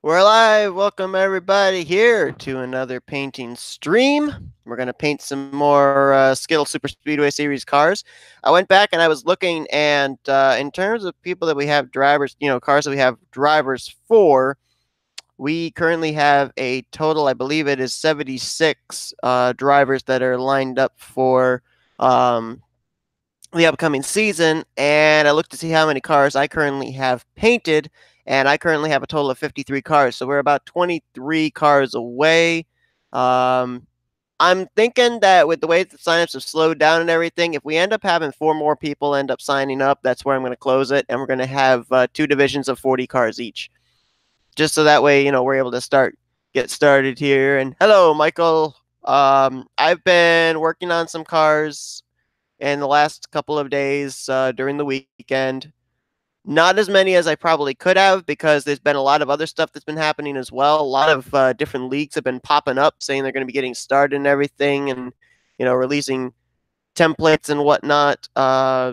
We're live. Welcome everybody here to another painting stream. We're gonna paint some more Skittles Super Speedway Series cars. I went back and I was looking, and in terms of people that we have drivers, cars that we have drivers for, we currently have a total, I believe it is 76 drivers that are lined up for um, the upcoming season, and I looked to see how many cars I currently have painted, and I currently have a total of 53 cars. So we're about 23 cars away. Um, I'm thinking that with the way the signups have slowed down and everything, if we end up having four more people end up signing up, that's where I'm going to close it, and we're going to have two divisions of 40 cars each, just so that way we're able to get started here. And hello, Michael. I've been working on some cars in the last couple of days during the weekend. Not as many as I probably could have because there's been a lot of other stuff that's been happening as well. A lot of different leagues have been popping up saying they're going to be getting started and everything, and releasing templates and whatnot.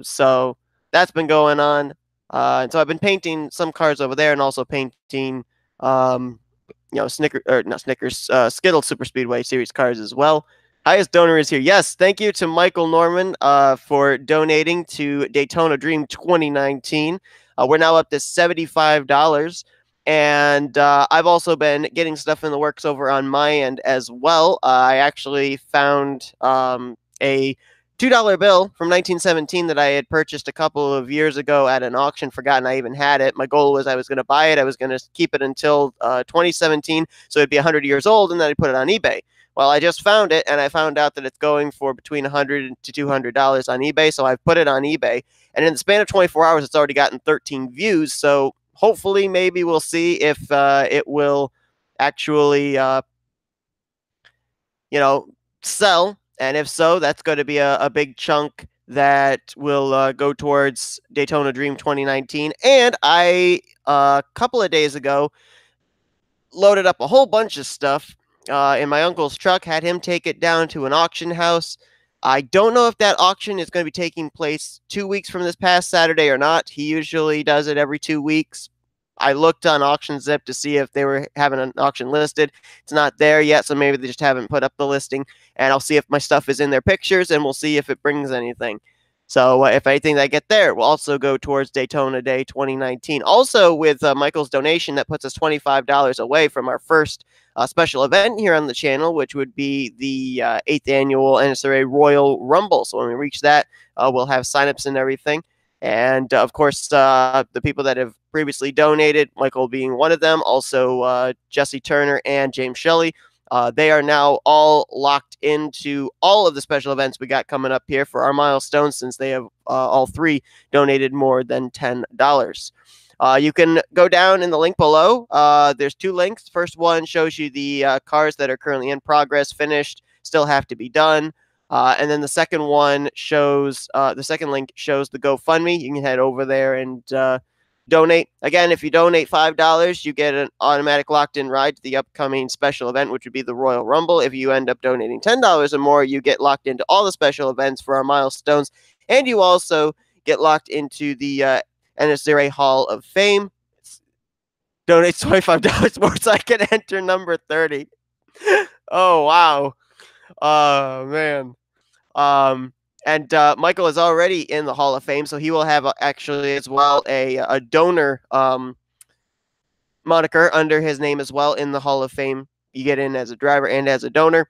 So that's been going on. And so I've been painting some cars over there and also painting, um, Snicker or not Snickers, Skittles Super Speedway Series cars as well. Highest donor is here. Yes, thank you to Michael Norman for donating to Daytona Dream 2019. We're now up to $75. And I've also been getting stuff in the works over on my end as well. I actually found a $2 bill from 1917 that I had purchased a couple of years ago at an auction. Forgotten I even had it. My goal was I was going to buy it. I was going to keep it until 2017, so it'd be 100 years old, and then I'd put it on eBay. Well, I just found it, and I found out that it's going for between $100 to $200 on eBay, so I've put it on eBay. And in the span of 24 hours, it's already gotten 13 views, so hopefully maybe we'll see if it will actually, sell. And if so, that's going to be a big chunk that will go towards Daytona Dream 2019. And I, a couple of days ago, loaded up a whole bunch of stuff in my uncle's truck, had him take it down to an auction house. I don't know if that auction is going to be taking place 2 weeks from this past Saturday or not. He usually does it every 2 weeks. I looked on Auction Zip to see if they were having an auction listed. It's not there yet, so maybe they just haven't put up the listing. And I'll see if my stuff is in their pictures, and we'll see if it brings anything. So if anything that I get there will also go towards Daytona Day 2019. Also, with Michael's donation, that puts us $25 away from our first special event here on the channel, which would be the 8th annual NNSCRA Royal Rumble. So when we reach that, we'll have signups and everything. And of course, the people that have previously donated, Michael being one of them, also Jesse Turner and James Shelley, they are now all locked into all of the special events we got coming up here for our milestones, since they have all three donated more than $10. You can go down in the link below. There's two links. First one shows you the cars that are currently in progress, finished, still have to be done. And then the second one shows, the second link shows the GoFundMe. You can head over there and donate. Again, if you donate $5, you get an automatic locked-in ride to the upcoming special event, which would be the Royal Rumble. If you end up donating $10 or more, you get locked into all the special events for our milestones, and you also get locked into the NNSCRA Hall of Fame. Donate $25 more so I can enter number 30. Oh, wow. Oh, man. And Michael is already in the Hall of Fame, so he will have actually as well a donor moniker under his name as well in the Hall of Fame. You get in as a driver and as a donor.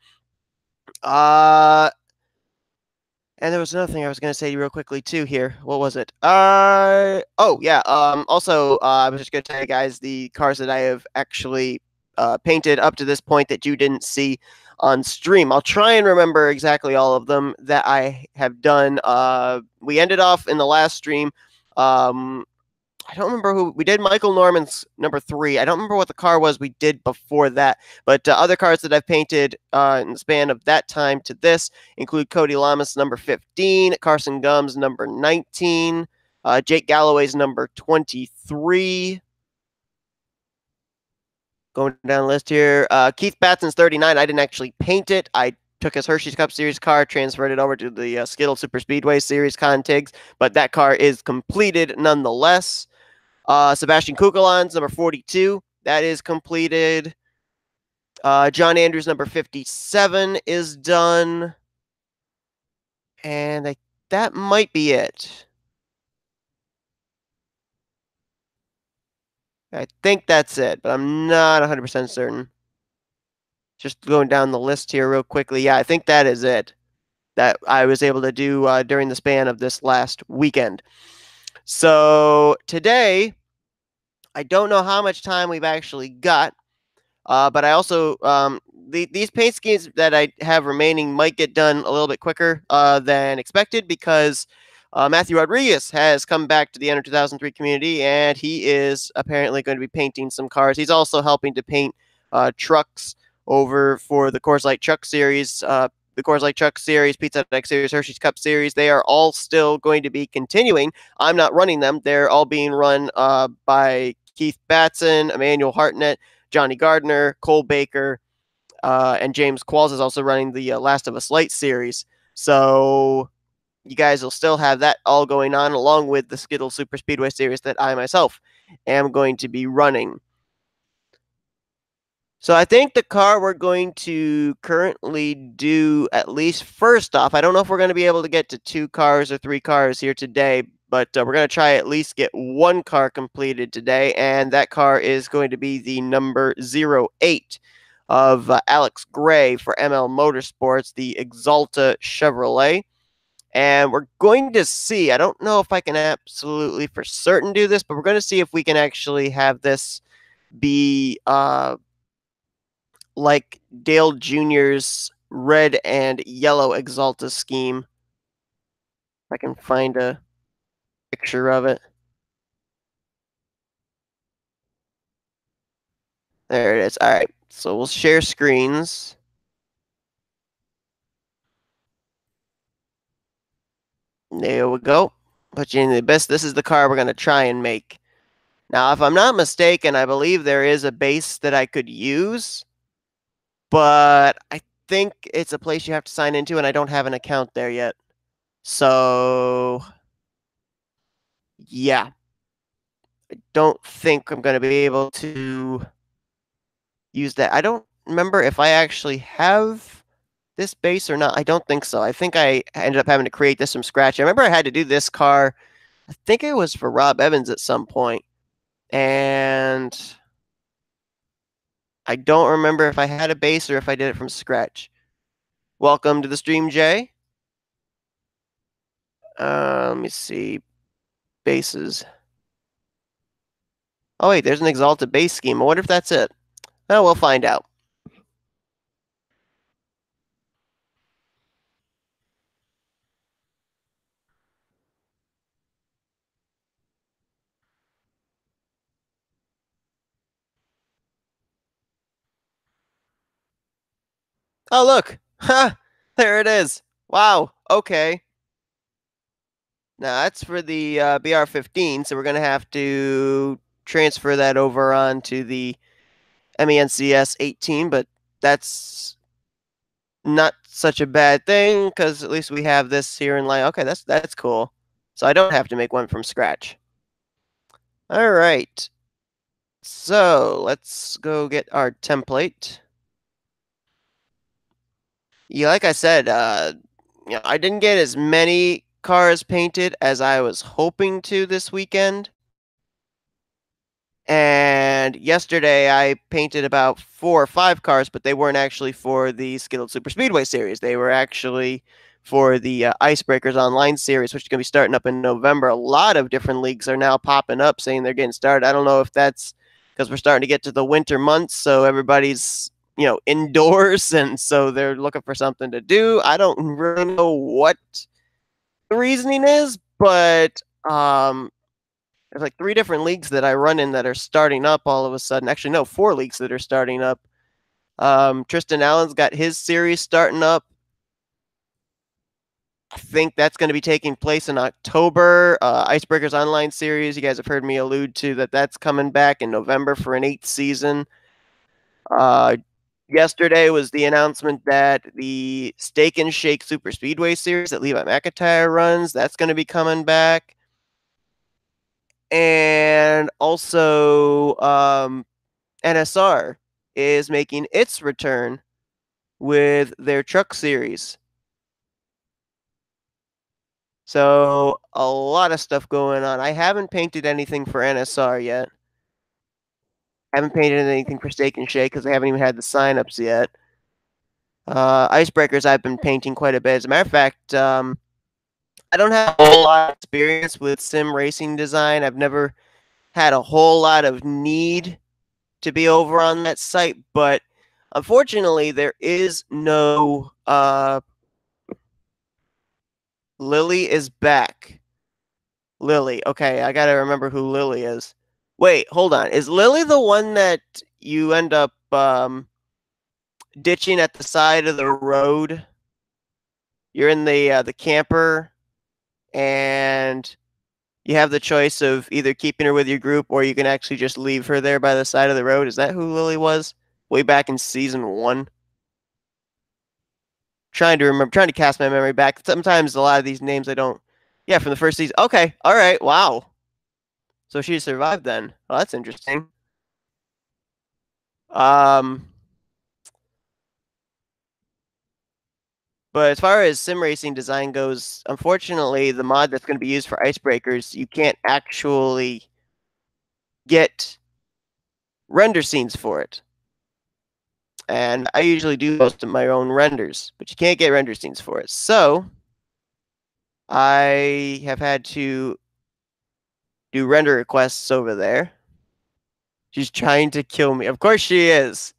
And there was another thing I was going to say real quickly too here. What was it? Oh, yeah. Also, I was just going to tell you guys the cars that I have actually painted up to this point that you didn't see on stream. I'll try and remember exactly all of them that I have done. We ended off in the last stream. I don't remember who we did. Michael Norman's number 3. I don't remember what the car was we did before that, but other cars that I've painted in the span of that time to this include Cody Lamas number 15, Carson Gums number 19, Jake Galloway's number 23. Going down the list here, Keith Batson's 39. I didn't actually paint it. I took his Hershey's Cup Series car, transferred it over to the Skittles Super Speedway Series contigs, but that car is completed nonetheless. Sebastian Kukelan's number 42. that is completed. John Andrews number 57 is done. And that might be it. I think that's it, but I'm not 100% certain. Just going down the list here real quickly. Yeah, I think that is it that I was able to do during the span of this last weekend. So today, I don't know how much time we've actually got, but I also these paint schemes that I have remaining might get done a little bit quicker than expected because Matthew Rodriguez has come back to the Enter 2003 community, and he is apparently going to be painting some cars. He's also helping to paint trucks over for the Coors Light Truck Series. The Coors Light Truck Series, Pizza Deck Series, Hershey's Cup Series, they are all still going to be continuing. I'm not running them. They're all being run by Keith Batson, Emmanuel Hartnett, Johnny Gardner, Cole Baker, and James Qualls is also running the Last of Us Light series. So you guys will still have that all going on along with the Skittles Super Speedway series that I myself am going to be running. So I think the car we're going to currently do, at least first off, I don't know if we're going to be able to get to 2 cars or 3 cars here today, but we're going to try at least get 1 car completed today, and that car is going to be the number 08 of Alex Gray for ML Motorsports, the Exalta Chevrolet. And we're going to see, I don't know if I can absolutely for certain do this, but we're going to see if we can actually have this be like Dale Jr.'s red and yellow Exalta scheme. If I can find a picture of it. There it is. All right. So we'll share screens. There we go. Put you in the abyss. This is the car we're going to try and make. Now, if I'm not mistaken, I believe there is a base that I could use, but I think it's a place you have to sign into, and I don't have an account there yet. So, yeah. I don't think I'm going to be able to use that. I don't remember if I actually have this base or not. I don't think so. I think I ended up having to create this from scratch. I remember I had to do this car. I think it was for Rob Evans at some point. And I don't remember if I had a base or if I did it from scratch. Welcome to the stream, Jay. Let me see. Bases. Oh, wait, there's an Exalta base scheme. I wonder if that's it. Oh, we'll find out. Oh, look. Ha! There it is. Wow. Okay. Now, that's for the BR15, so we're going to have to transfer that over onto the MENCS 18, but that's not such a bad thing because at least we have this here in line. Okay, that's cool. So I don't have to make one from scratch. All right. So let's go get our template. Yeah, like I said, I didn't get as many cars painted as I was hoping to this weekend. And yesterday I painted about 4 or 5 cars, but they weren't actually for the Skittles Super Speedway series. They were actually for the Icebreakers Online series, which is going to be starting up in November. A lot of different leagues are now popping up saying they're getting started. I don't know if that's because we're starting to get to the winter months, so everybody's indoors, and so they're looking for something to do. I don't really know what the reasoning is, but there's like 3 different leagues that I run in that are starting up all of a sudden. Actually, no, 4 leagues that are starting up. Tristan Allen's got his series starting up. I think that's going to be taking place in October. Icebreakers Online series, you guys have heard me allude to that's coming back in November for an 8th season. Yesterday was the announcement that the Steak and Shake Super Speedway series that Levi McIntyre runs, that's going to be coming back. And also, NSR is making its return with their truck series. So a lot of stuff going on. I haven't painted anything for NSR yet. I haven't painted anything for Steak and Shake because I haven't even had the signups yet. Icebreakers I've been painting quite a bit. As a matter of fact, I don't have a whole lot of experience with sim racing design. I've never had a whole lot of need to be over on that site, but unfortunately, there is no Lily is back. Lily. Okay, I gotta remember who Lily is. Wait, hold on. Is Lily the one that you end up ditching at the side of the road? You're in the camper, and you have the choice of either keeping her with your group or you can actually just leave her there by the side of the road. Is that who Lily was? Way back in season one? Trying to remember, trying to cast my memory back. Sometimes a lot of these names I don't. Yeah, from the first season. Okay, all right, wow. So she survived then. Oh, that's interesting. Um, but as far as sim racing design goes, unfortunately, the mod that's going to be used for icebreakers, you can't actually get render scenes for it. And I usually do most of my own renders, but you can't get render scenes for it. So I have had to do render requests over there. She's trying to kill me. Of course she is.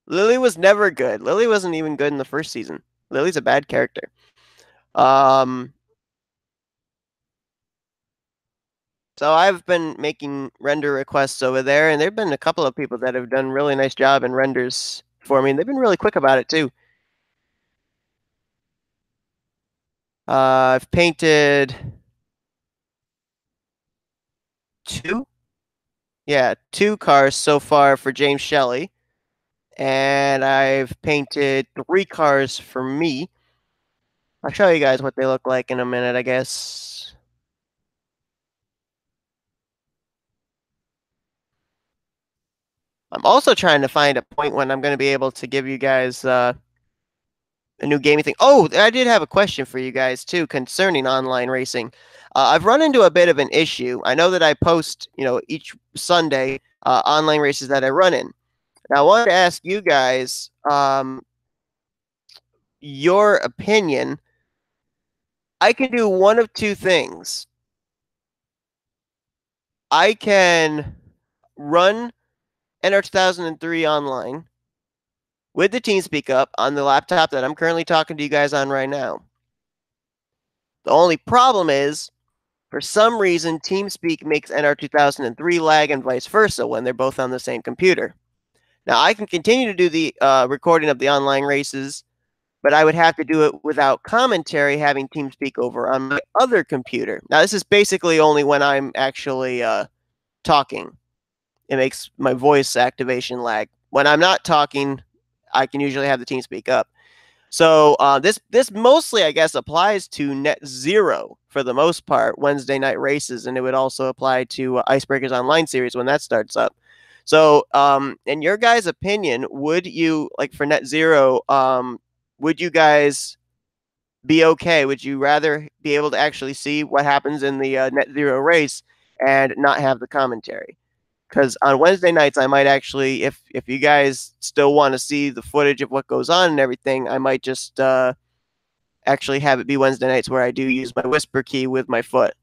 Lily was never good. Lily wasn't even good in the first season. Lily's a bad character. Um, so I've been making render requests over there, and there've been a couple of people that have done really nice job in renders for me, and they've been really quick about it too. I've painted two, yeah, two cars so far for James Shelley, and I've painted three cars for me. I'll show you guys what they look like in a minute, I guess. I'm also trying to find a point when I'm going to be able to give you guys a new gaming thing. Oh, I did have a question for you guys too concerning online racing. I've run into a bit of an issue. I know that I post, each Sunday online races that I run in. Now, I wanted to ask you guys your opinion. I can do one of two things. I can run NR 2003 online with the TeamSpeak up on the laptop that I'm currently talking to you guys on right now. The only problem is, for some reason, TeamSpeak makes NR 2003 lag and vice versa when they're both on the same computer. Now, I can continue to do the recording of the online races, but I would have to do it without commentary, having TeamSpeak over on my other computer. Now, this is basically only when I'm actually talking. It makes my voice activation lag. When I'm not talking, I can usually have the TeamSpeak up. So this mostly, I guess, applies to Net Zero for the most part, Wednesday night races, and it would also apply to Icebreakers Online series when that starts up. So, in your guys' opinion, would you like for Net Zero? Would you guys be okay? Would you rather be able to actually see what happens in the Net Zero race and not have the commentary? Because on Wednesday nights, I might actually, if you guys still want to see the footage of what goes on and everything, I might just actually have it be Wednesday nights where I do use my whisper key with my foot.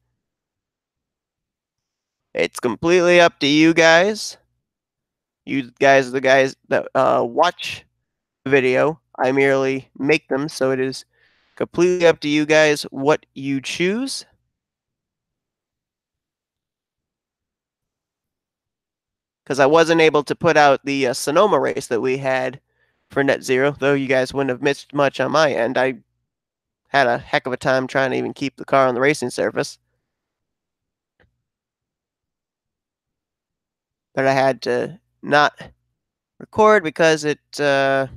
It's completely up to you guys. You guys are the guys that watch the video. I merely make them, so it is completely up to you guys what you choose. Because I wasn't able to put out the Sonoma race that we had for Net Zero, though you guys wouldn't have missed much on my end. I had a heck of a time trying to even keep the car on the racing surface. But I had to not record because like I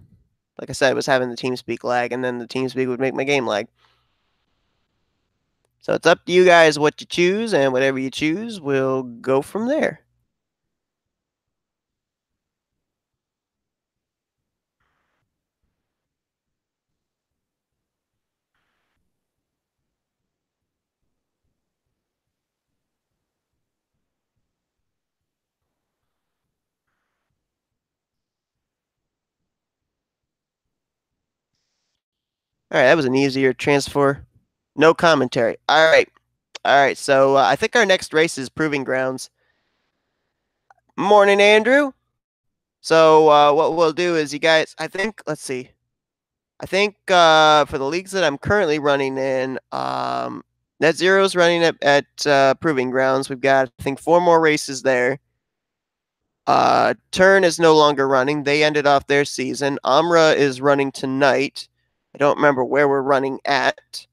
said, it was having the TeamSpeak lag, and then the TeamSpeak would make my game lag. So it's up to you guys what you choose, and whatever you choose, we'll go from there. All right, that was an easier transfer. No commentary. All right. All right. So I think our next race is Proving Grounds. Morning, Andrew. So what we'll do is, you guys, I think, let's see. I think for the leagues that I'm currently running in, Net Zero's running at Proving Grounds. We've got, I think, 4 more races there. Turn is no longer running. They ended off their season. Amra is running tonight. I don't remember where we're running at.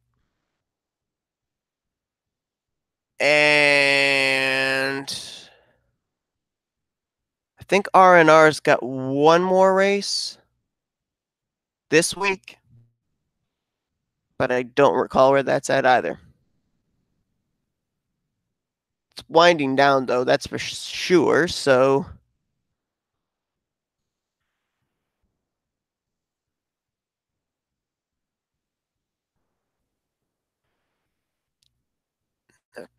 And I think RNR's got 1 more race this week, but I don't recall where that's at either. It's winding down, though, that's for sure, so...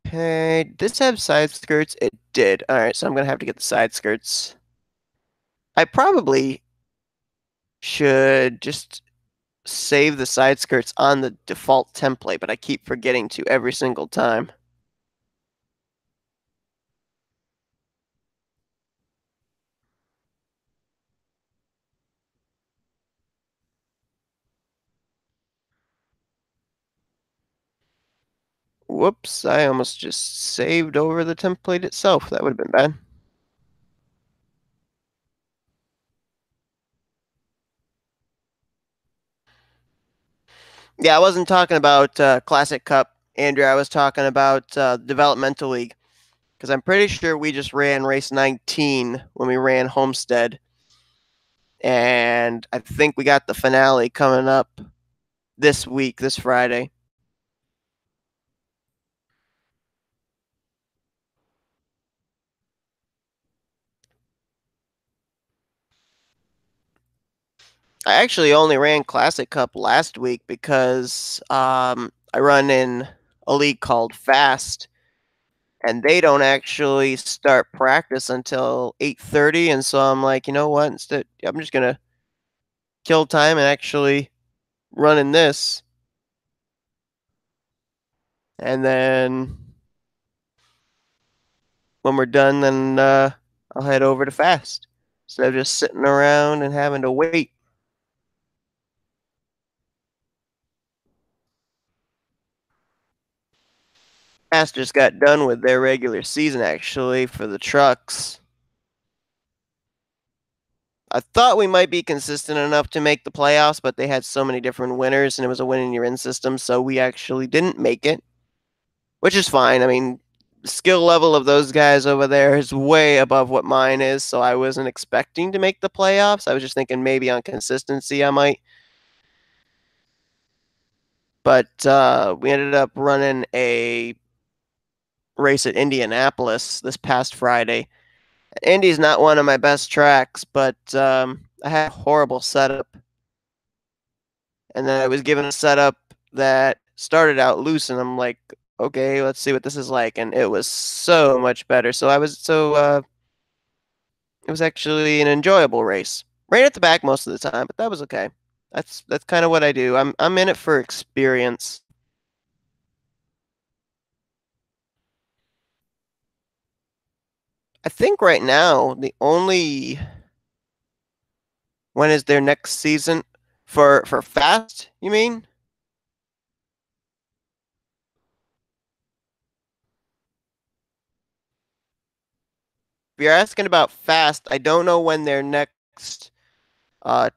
Okay, did this have side skirts? It did. Alright, so I'm gonna have to get the side skirts. I probably should just save the side skirts on the default template, but I keep forgetting to every single time. Whoops, I almost just saved over the template itself. That would have been bad. Yeah, I wasn't talking about Classic Cup, Andrew. I was talking about Developmental League, because I'm pretty sure we just ran race 19 when we ran Homestead, and I think we got the finale coming up this week, this Friday. I actually only ran Classic Cup last week because I run in a league called Fast, and they don't actually start practice until 8:30, and so I'm like, you know what? Instead, I'm just gonna kill time and actually run in this, and then when we're done, then I'll head over to Fast instead of just sitting around and having to wait. Fast just got done with their regular season actually for the trucks. I thought we might be consistent enough to make the playoffs, but they had so many different winners, and it was a win in your in system, so we actually didn't make it, which is fine. I mean, the skill level of those guys over there is way above what mine is, so I wasn't expecting to make the playoffs. I was just thinking maybe on consistency I might. But we ended up running a race at Indianapolis this past Friday. Indy's not one of my best tracks, but I had a horrible setup. And then I was given a setup that started out loose, and I'm like, okay, let's see what this is like. And it was so much better. So it was actually an enjoyable race. Ran at the back most of the time, but that was okay. That's kind of what I do. I'm in it for experience. I think right now the only when is their next season for Fast, you mean? If you're asking about Fast, I don't know when their next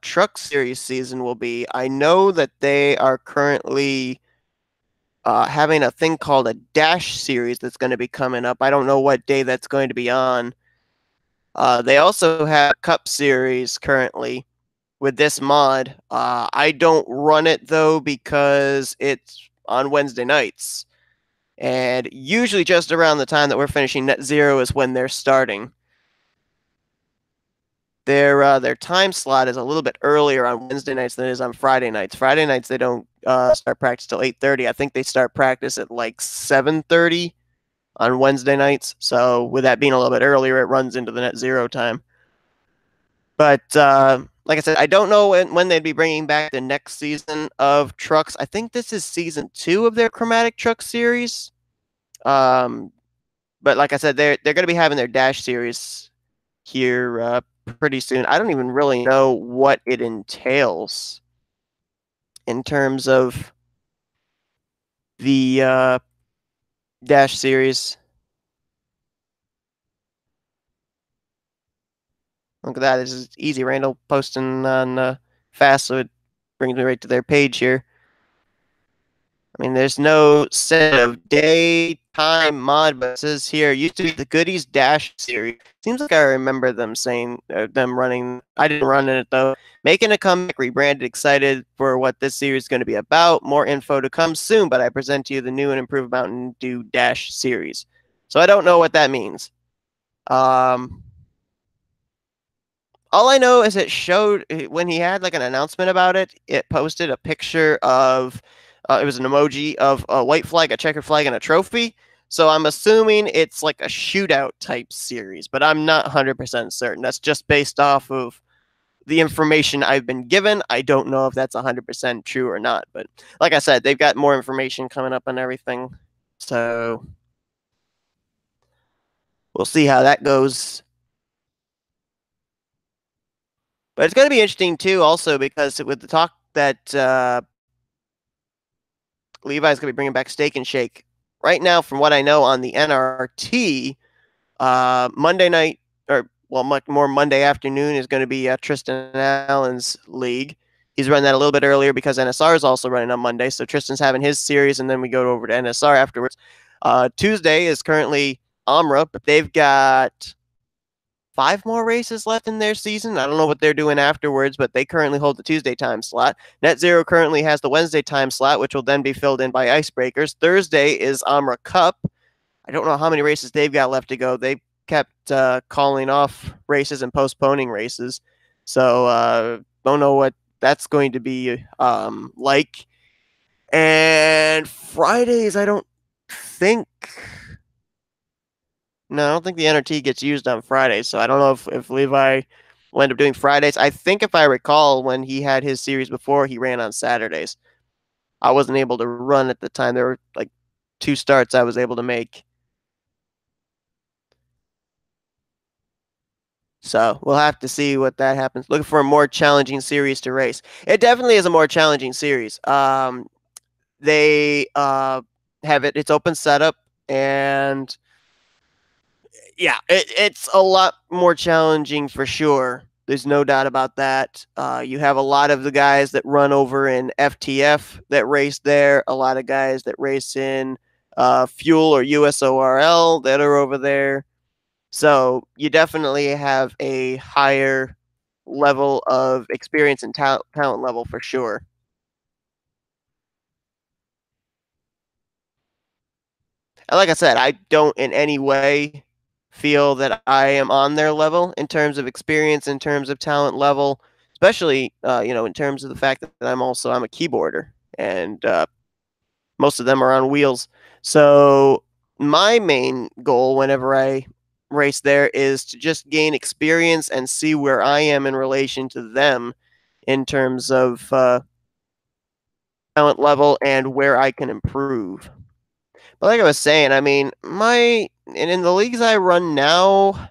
Truck Series season will be. I know that they are currently having a thing called a Dash Series that's going to be coming up. I don't know what day that's going to be on. They also have a Cup Series currently with this mod. I don't run it though because it's on Wednesday nights. And usually just around the time that we're finishing Net Zero is when they're starting. Their time slot is a little bit earlier on Wednesday nights than it is on Friday nights. Friday nights they don't start practice till 8:30. I think they start practice at like 7:30 on Wednesday nights. So with that being a little bit earlier, it runs into the Net Zero time. But like I said, I don't know when they'd be bringing back the next season of Trucks. I think this is season 2 of their Chromatic Truck series. Um, but like I said, they're going to be having their Dash series here pretty soon. I don't even really know what it entails in terms of the Dash series. Look at that. This is easy. Randall posting on fast, so it brings me right to their page here. I mean, there's no set of day, time, mod, but it says here, used to be the Goodies Dash series. Seems like I remember them saying, them running. I didn't run in it though. Making a comeback, rebranded, excited for what this series is going to be about. More info to come soon, but I present to you the new and improved Mountain Dew Dash series. So I don't know what that means. Um, all I know is it showed when he had like an announcement about it, it posted a picture of it was an emoji of a white flag, a checkered flag, and a trophy. So I'm assuming it's like a shootout type series, but I'm not 100% certain. That's just based off of the information I've been given. I don't know if that's 100% true or not, but like I said, they've got more information coming up and everything. So we'll see how that goes. But it's going to be interesting too, also because with the talk that Levi's going to be bringing back Steak and Shake. Right now, from what I know on the NRT, Monday night, or well, much more Monday afternoon is going to be Tristan Allen's league. He's running that a little bit earlier because NSR is also running on Monday. So Tristan's having his series, and then we go over to NSR afterwards. Tuesday is currently AMRA, but they've got 5 more races left in their season. I don't know what they're doing afterwards, but they currently hold the Tuesday time slot. Net Zero currently has the Wednesday time slot, which will then be filled in by Icebreakers. Thursday is Amra Cup. I don't know how many races they've got left to go. They kept calling off races and postponing races. So don't know what that's going to be like. And Fridays, I don't think no, I don't think the NRT gets used on Fridays, so I don't know if Levi will end up doing Fridays. I think if I recall, when he had his series before, he ran on Saturdays. I wasn't able to run at the time. There were like 2 starts I was able to make. So we'll have to see what that happens. Looking for a more challenging series to race. It definitely is a more challenging series. They have it. It's open setup, and yeah, it's a lot more challenging for sure. There's no doubt about that. You have a lot of the guys that run over in FTF that race there, a lot of guys that race in Fuel or USORL that are over there. So you definitely have a higher level of experience and talent level for sure. And like I said, I don't in any way feel that I am on their level in terms of experience, in terms of talent level, especially in terms of the fact that I'm a keyboarder, and most of them are on wheels. So my main goal whenever I race there is to just gain experience and see where I am in relation to them in terms of talent level and where I can improve. But like I was saying, I mean, and in the leagues I run now,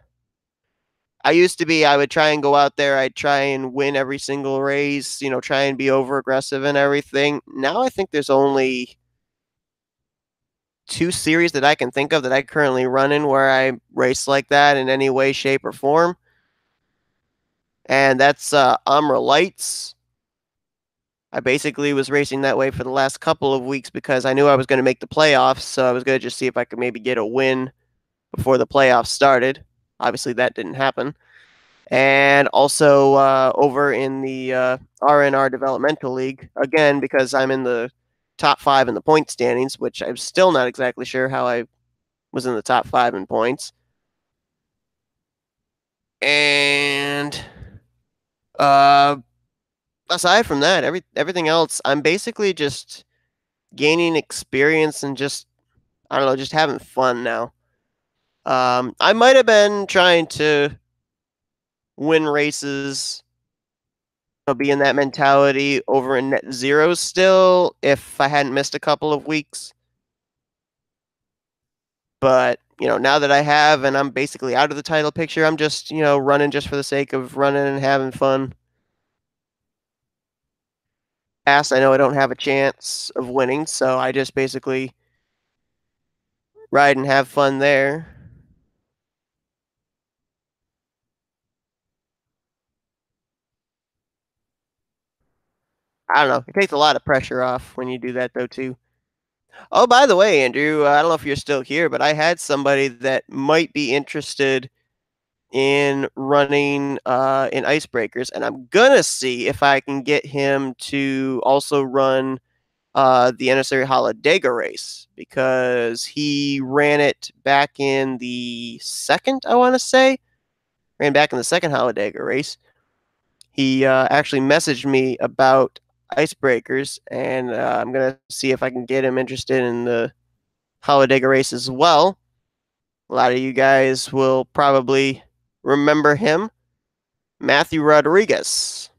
I would try and go out there, I'd try and win every single race, try and be over aggressive and everything. Now I think there's only 2 series that I can think of that I currently run in where I race like that in any way, shape, or form. And that's Amra Lights. I basically was racing that way for the last couple of weeks because I knew I was going to make the playoffs, so I was going to just see if I could maybe get a win before the playoffs started. Obviously, that didn't happen. And also over in the RNR Developmental League, again, because I'm in the top 5 in the point standings, which I'm still not exactly sure how I was in the top 5 in points. And uh, aside from that, everything else, I'm basically just gaining experience and just, I don't know, just having fun now. I might have been trying to win races, be in that mentality over in net zero still if I hadn't missed a couple of weeks. But, now that I have and I'm basically out of the title picture, I'm just, running just for the sake of running and having fun. I know I don't have a chance of winning, so I just basically ride and have fun there. I don't know. It takes a lot of pressure off when you do that, though, too. Oh, by the way, Andrew, I don't know if you're still here, but I had somebody that might be interested in running in icebreakers, and I'm gonna see if I can get him to also run the NNSCRA Holodega race because he ran it back in the second, I want to say, ran back in the second Holodega race. He actually messaged me about icebreakers, and I'm gonna see if I can get him interested in the Holodega race as well. A lot of you guys will probably remember him, Matthew Rodriguez.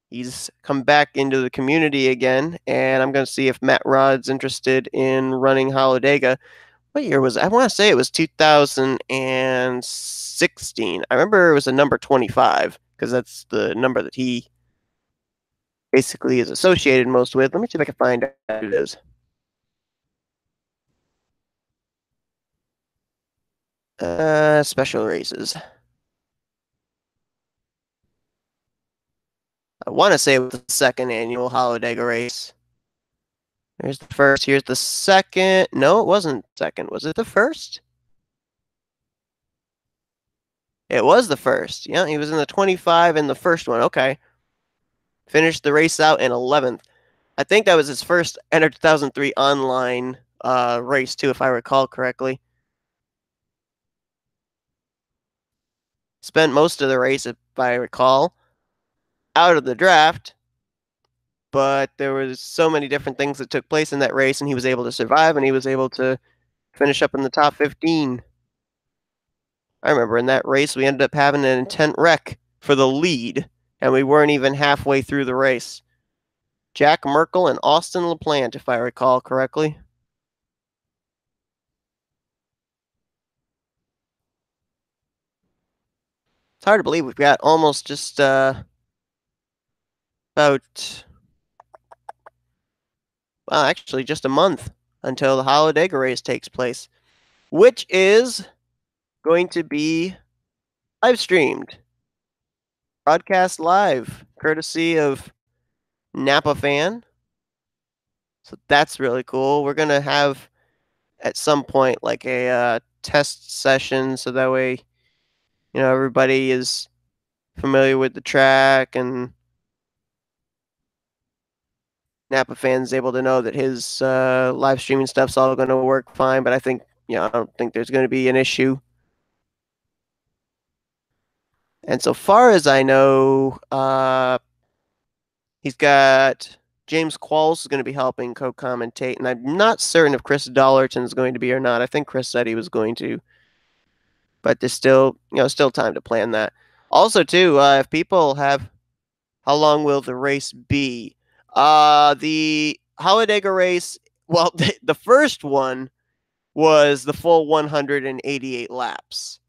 He's come back into the community again, and I'm going to see if Matt Rod's interested in running Holodega. What year was it? I want to say it was 2016. I remember it was a number 25 because that's the number that he basically is associated most with. Let me see if I can find out who it is. Special races. I want to say it was the second annual Holodega race. There's the first. Here's the second. No, it wasn't second. Was it the first? It was the first. Yeah, he was in the 25 in the first one. Okay. Finished the race out in 11th. I think that was his first Enter 2003 online race, too, if I recall correctly. Spent most of the race, if I recall, out of the draft, but there was so many different things that took place in that race, and he was able to survive, and he was able to finish up in the top 15. I remember in that race, we ended up having an intent wreck for the lead, and we weren't even halfway through the race. Jack Merkel and Austin LaPlante, if I recall correctly. It's hard to believe we've got almost just about, well, actually just a month until the Holodega race takes place, which is going to be live streamed, broadcast live, courtesy of Napa Fan. So that's really cool. We're gonna have at some point like a test session, so that way everybody is familiar with the track and Napa fans able to know that his live streaming stuff's all going to work fine. But I think I don't think there's going to be an issue. And so far as I know, he's got James Qualls is going to be helping co-commentate, and I'm not certain if Chris Dollarton is going to be or not. I think Chris said he was going to, but there's still still time to plan that. Also, too, if people have, how long will the race be? The Holodega race. Well, the first one was the full 188 laps.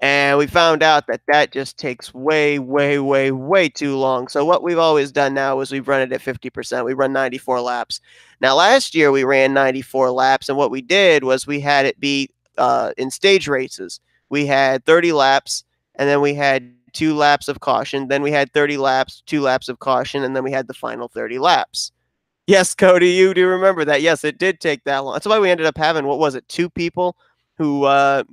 And we found out that that just takes way, way, way, way too long. So what we've always done now is we've run it at 50%. We run 94 laps. Now, last year we ran 94 laps, and what we did was we had it be in stage races. We had 30 laps, and then we had 2 laps of caution. Then we had 30 laps, 2 laps of caution, and then we had the final 30 laps. Yes, Cody, you do remember that. Yes, it did take that long. That's why we ended up having, what was it, 2 people who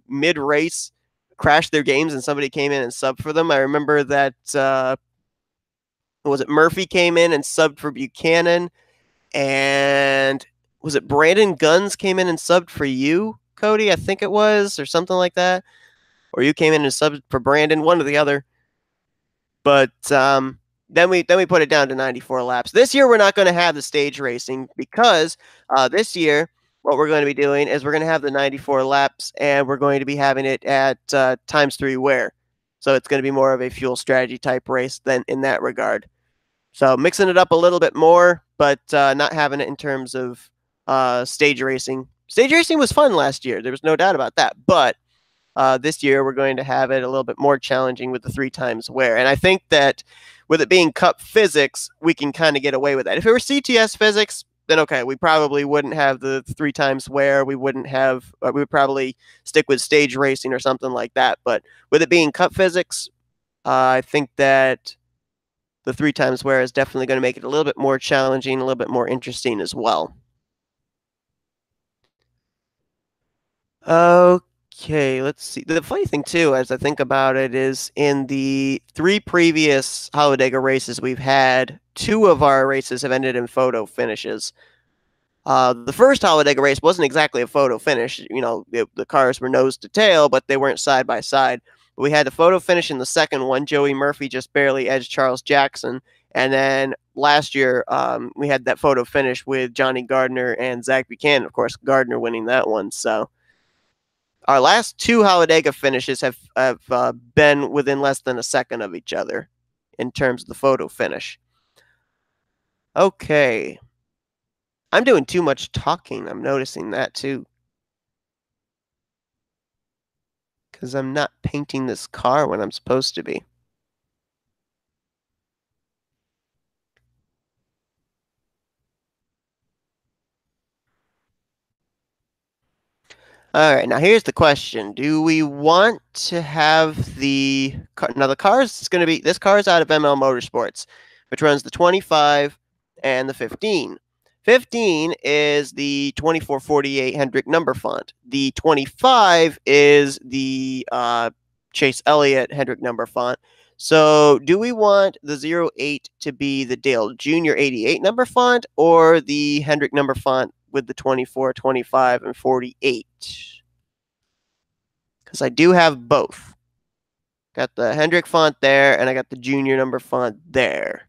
mid-race crashed their games and somebody came in and subbed for them. I remember that, was it Murphy came in and subbed for Buchanan, and was it Brandon Guns came in and subbed for you, Cody? I think it was, or something like that. Or you came in and subbed for Brandon, one or the other. But then we put it down to 94 laps. This year we're not going to have the stage racing because this year what we're going to be doing is we're going to have the 94 laps, and we're going to be having it at times 3 wear. So it's going to be more of a fuel strategy type race than in that regard. So mixing it up a little bit more, but not having it in terms of stage racing. Stage racing was fun last year. There was no doubt about that. But this year, we're going to have it a little bit more challenging with the 3 times wear. And I think that with it being Cup physics, we can kind of get away with that. If it were CTS physics, then okay, we probably wouldn't have the 3 times wear. We wouldn't have, we would probably stick with stage racing or something like that. But with it being Cup physics, I think that the 3 times wear is definitely going to make it a little bit more challenging, a little bit more interesting as well. Okay, let's see. The funny thing too, as I think about it, is in the 3 previous Holodega races we've had, 2 of our races have ended in photo finishes. The first Holodega race wasn't exactly a photo finish. The cars were nose to tail, but they weren't side by side. But we had the photo finish in the second one. Joey Murphy just barely edged Charles Jackson. And then last year, we had that photo finish with Johnny Gardner and Zach Buchanan. Of course, Gardner winning that one. So our last 2 Holodega finishes have been within less than a second of each other in terms of the photo finish. Okay. I'm doing too much talking. I'm noticing that too. Because I'm not painting this car when I'm supposed to be. All right, now here's the question. Do we want to have the car? Now, the car's going to be, this car is out of ML Motorsports, which runs the 25 and the 15. 15 is the 2448 Hendrick number font. The 25 is the Chase Elliott Hendrick number font. So, do we want the 08 to be the Dale Jr. 88 number font or the Hendrick number font with the 24, 25, and 48? Because I do have both. Got the Hendrick font there, and I got the Junior number font there.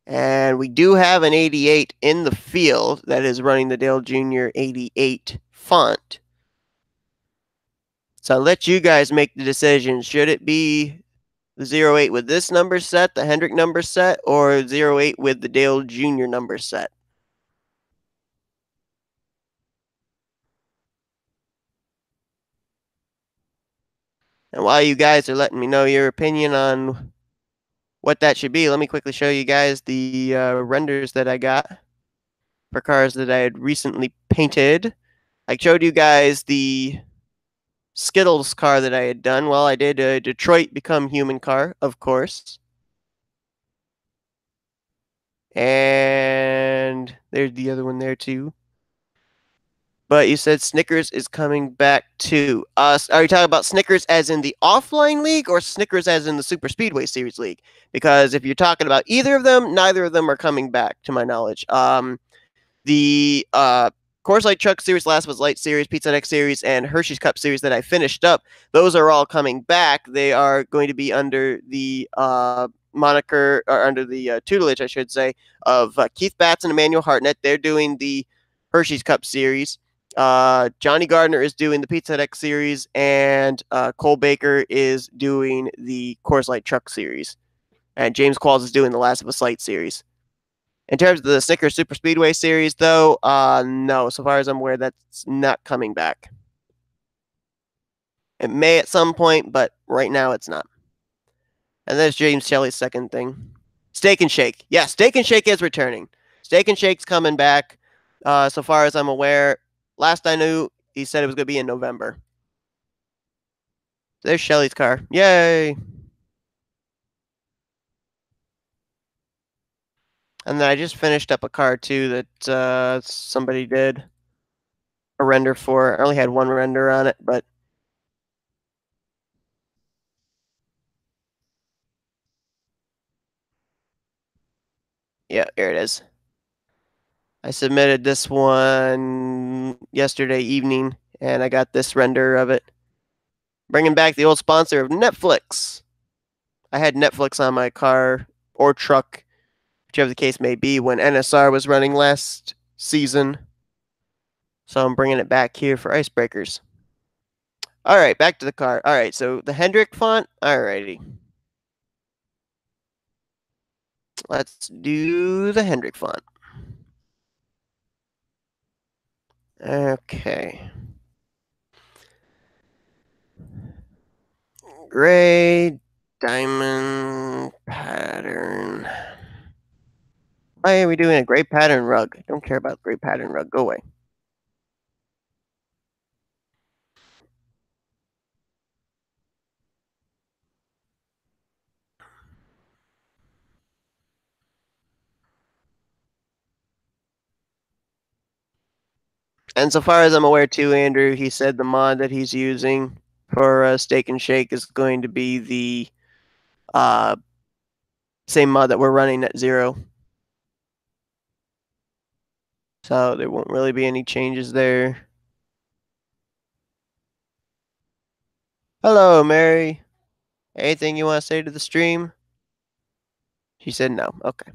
And we do have an 88 in the field that is running the Dale Jr. 88 font. So I'll let you guys make the decision. Should it be the 08 with this number set, the Hendrick number set, or 08 with the Dale Jr. number set? And while you guys are letting me know your opinion on what that should be, let me quickly show you guys the renders that I got for cars that I had recently painted. I showed you guys the Skittles car that I had done. Well, I did a Detroit Become Human car, of course. And there's the other one there too. But you said Snickers is coming back too. Are you talking about Snickers as in the offline league or Snickers as in the Super Speedway Series league? Because if you're talking about either of them, neither of them are coming back, to my knowledge. The Coors Light Truck Series, Last of Us Light Series, Pizza X Series, and Hershey's Cup Series that I finished up, those are all coming back. They are going to be under the moniker, or under the tutelage, I should say, of Keith Batts and Emmanuel Hartnett. They're doing the Hershey's Cup Series. Johnny Gardner is doing the Pizza X Series, and Cole Baker is doing the Coors Light Truck Series. And James Qualls is doing the Last of Us Light Series. In terms of the Snickers Super Speedway Series, though, no. So far as I'm aware, that's not coming back. It may at some point, but right now it's not. And there's James Shelley's second thing. Steak and Shake. Yeah, Steak and Shake is returning. Steak and Shake's coming back. So far as I'm aware, last I knew, he said it was going to be in November. There's Shelley's car. Yay! And then I just finished up a car, too, that somebody did a render for. I only had one render on it, but yeah, here it is. I submitted this one yesterday evening, and I got this render of it. Bringing back the old sponsor of Netflix. I had Netflix on my car or truck, whichever the case may be, when NSR was running last season. So I'm bringing it back here for Icebreakers. All right, back to the car. All right, so the Hendrick font. All righty, let's do the Hendrick font. Okay. Gray diamond pattern. Why are we doing a gray pattern rug? I don't care about gray pattern rug. Go away. And so far as I'm aware, too, Andrew, he said the mod that he's using for Steak and Shake is going to be the uh, same mod that we're running at 0. So there won't really be any changes there. Hello, Mary. Anything you want to say to the stream? She said no. Okay.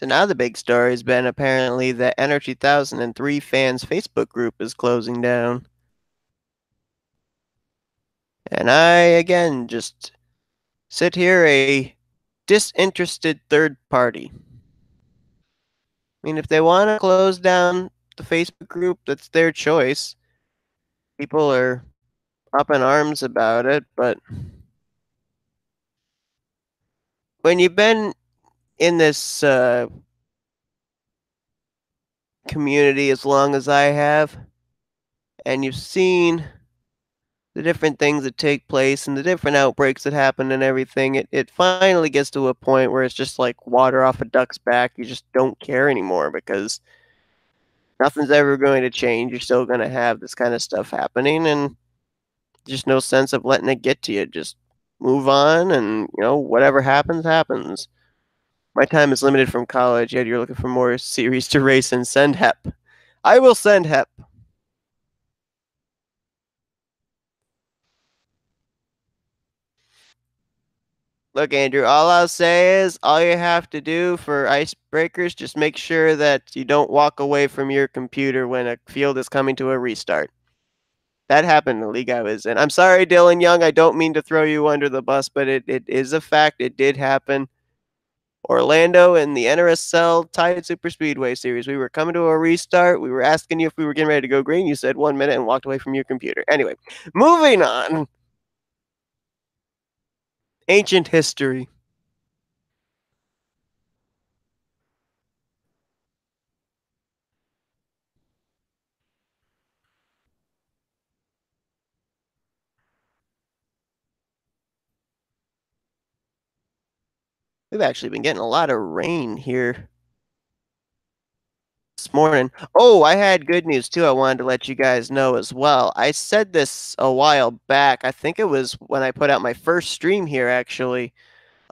So now the big story has been apparently that Enter 2003 fans Facebook group is closing down. And I, again, just sit here a disinterested third party. I mean, if they want to close down the Facebook group, that's their choice. People are up in arms about it, but when you've been in this community as long as I have, and you've seen the different things that take place and the different outbreaks that happen and everything, it finally gets to a point where it's just like water off a duck's back. You just don't care anymore because nothing's ever going to change. You're still going to have this kind of stuff happening, and just no sense of letting it get to you. Just move on, and whatever happens, happens. My time is limited from college, yet you're looking for more series to race and send HEP. I will send HEP. Look, Andrew, all I'll say is all you have to do for icebreakers, just make sure that you don't walk away from your computer when a field is coming to a restart. That happened in the league I was in. I'm sorry, Dylan Young. I don't mean to throw you under the bus, but it is a fact. It did happen. Orlando in the NRSL Tide Super Speedway Series. We were coming to a restart. We were asking you if we were getting ready to go green. You said 1 minute and walked away from your computer. Anyway, moving on. Ancient history. We've actually been getting a lot of rain here this morning. Oh, I had good news too. I wanted to let you guys know as well. I said this a while back. I think it was when I put out my first stream here, actually,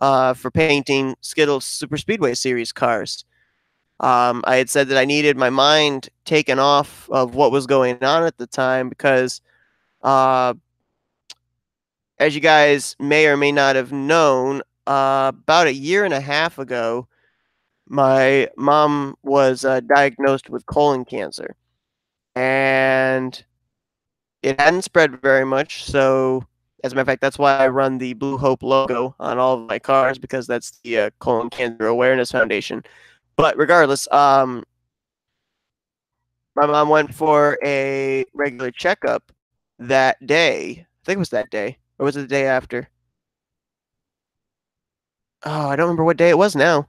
for painting Skittles Super Speedway Series cars. I had said that I needed my mind taken off of what was going on at the time because, uh, as you guys may or may not have known, about a year and a half ago, my mom was diagnosed with colon cancer, and it hadn't spread very much. So, as a matter of fact, that's why I run the Blue Hope logo on all of my cars because that's the Colon Cancer Awareness Foundation. But regardless, my mom went for a regular checkup that day. I think it was that day, or was it the day after? Oh, I don't remember what day it was now.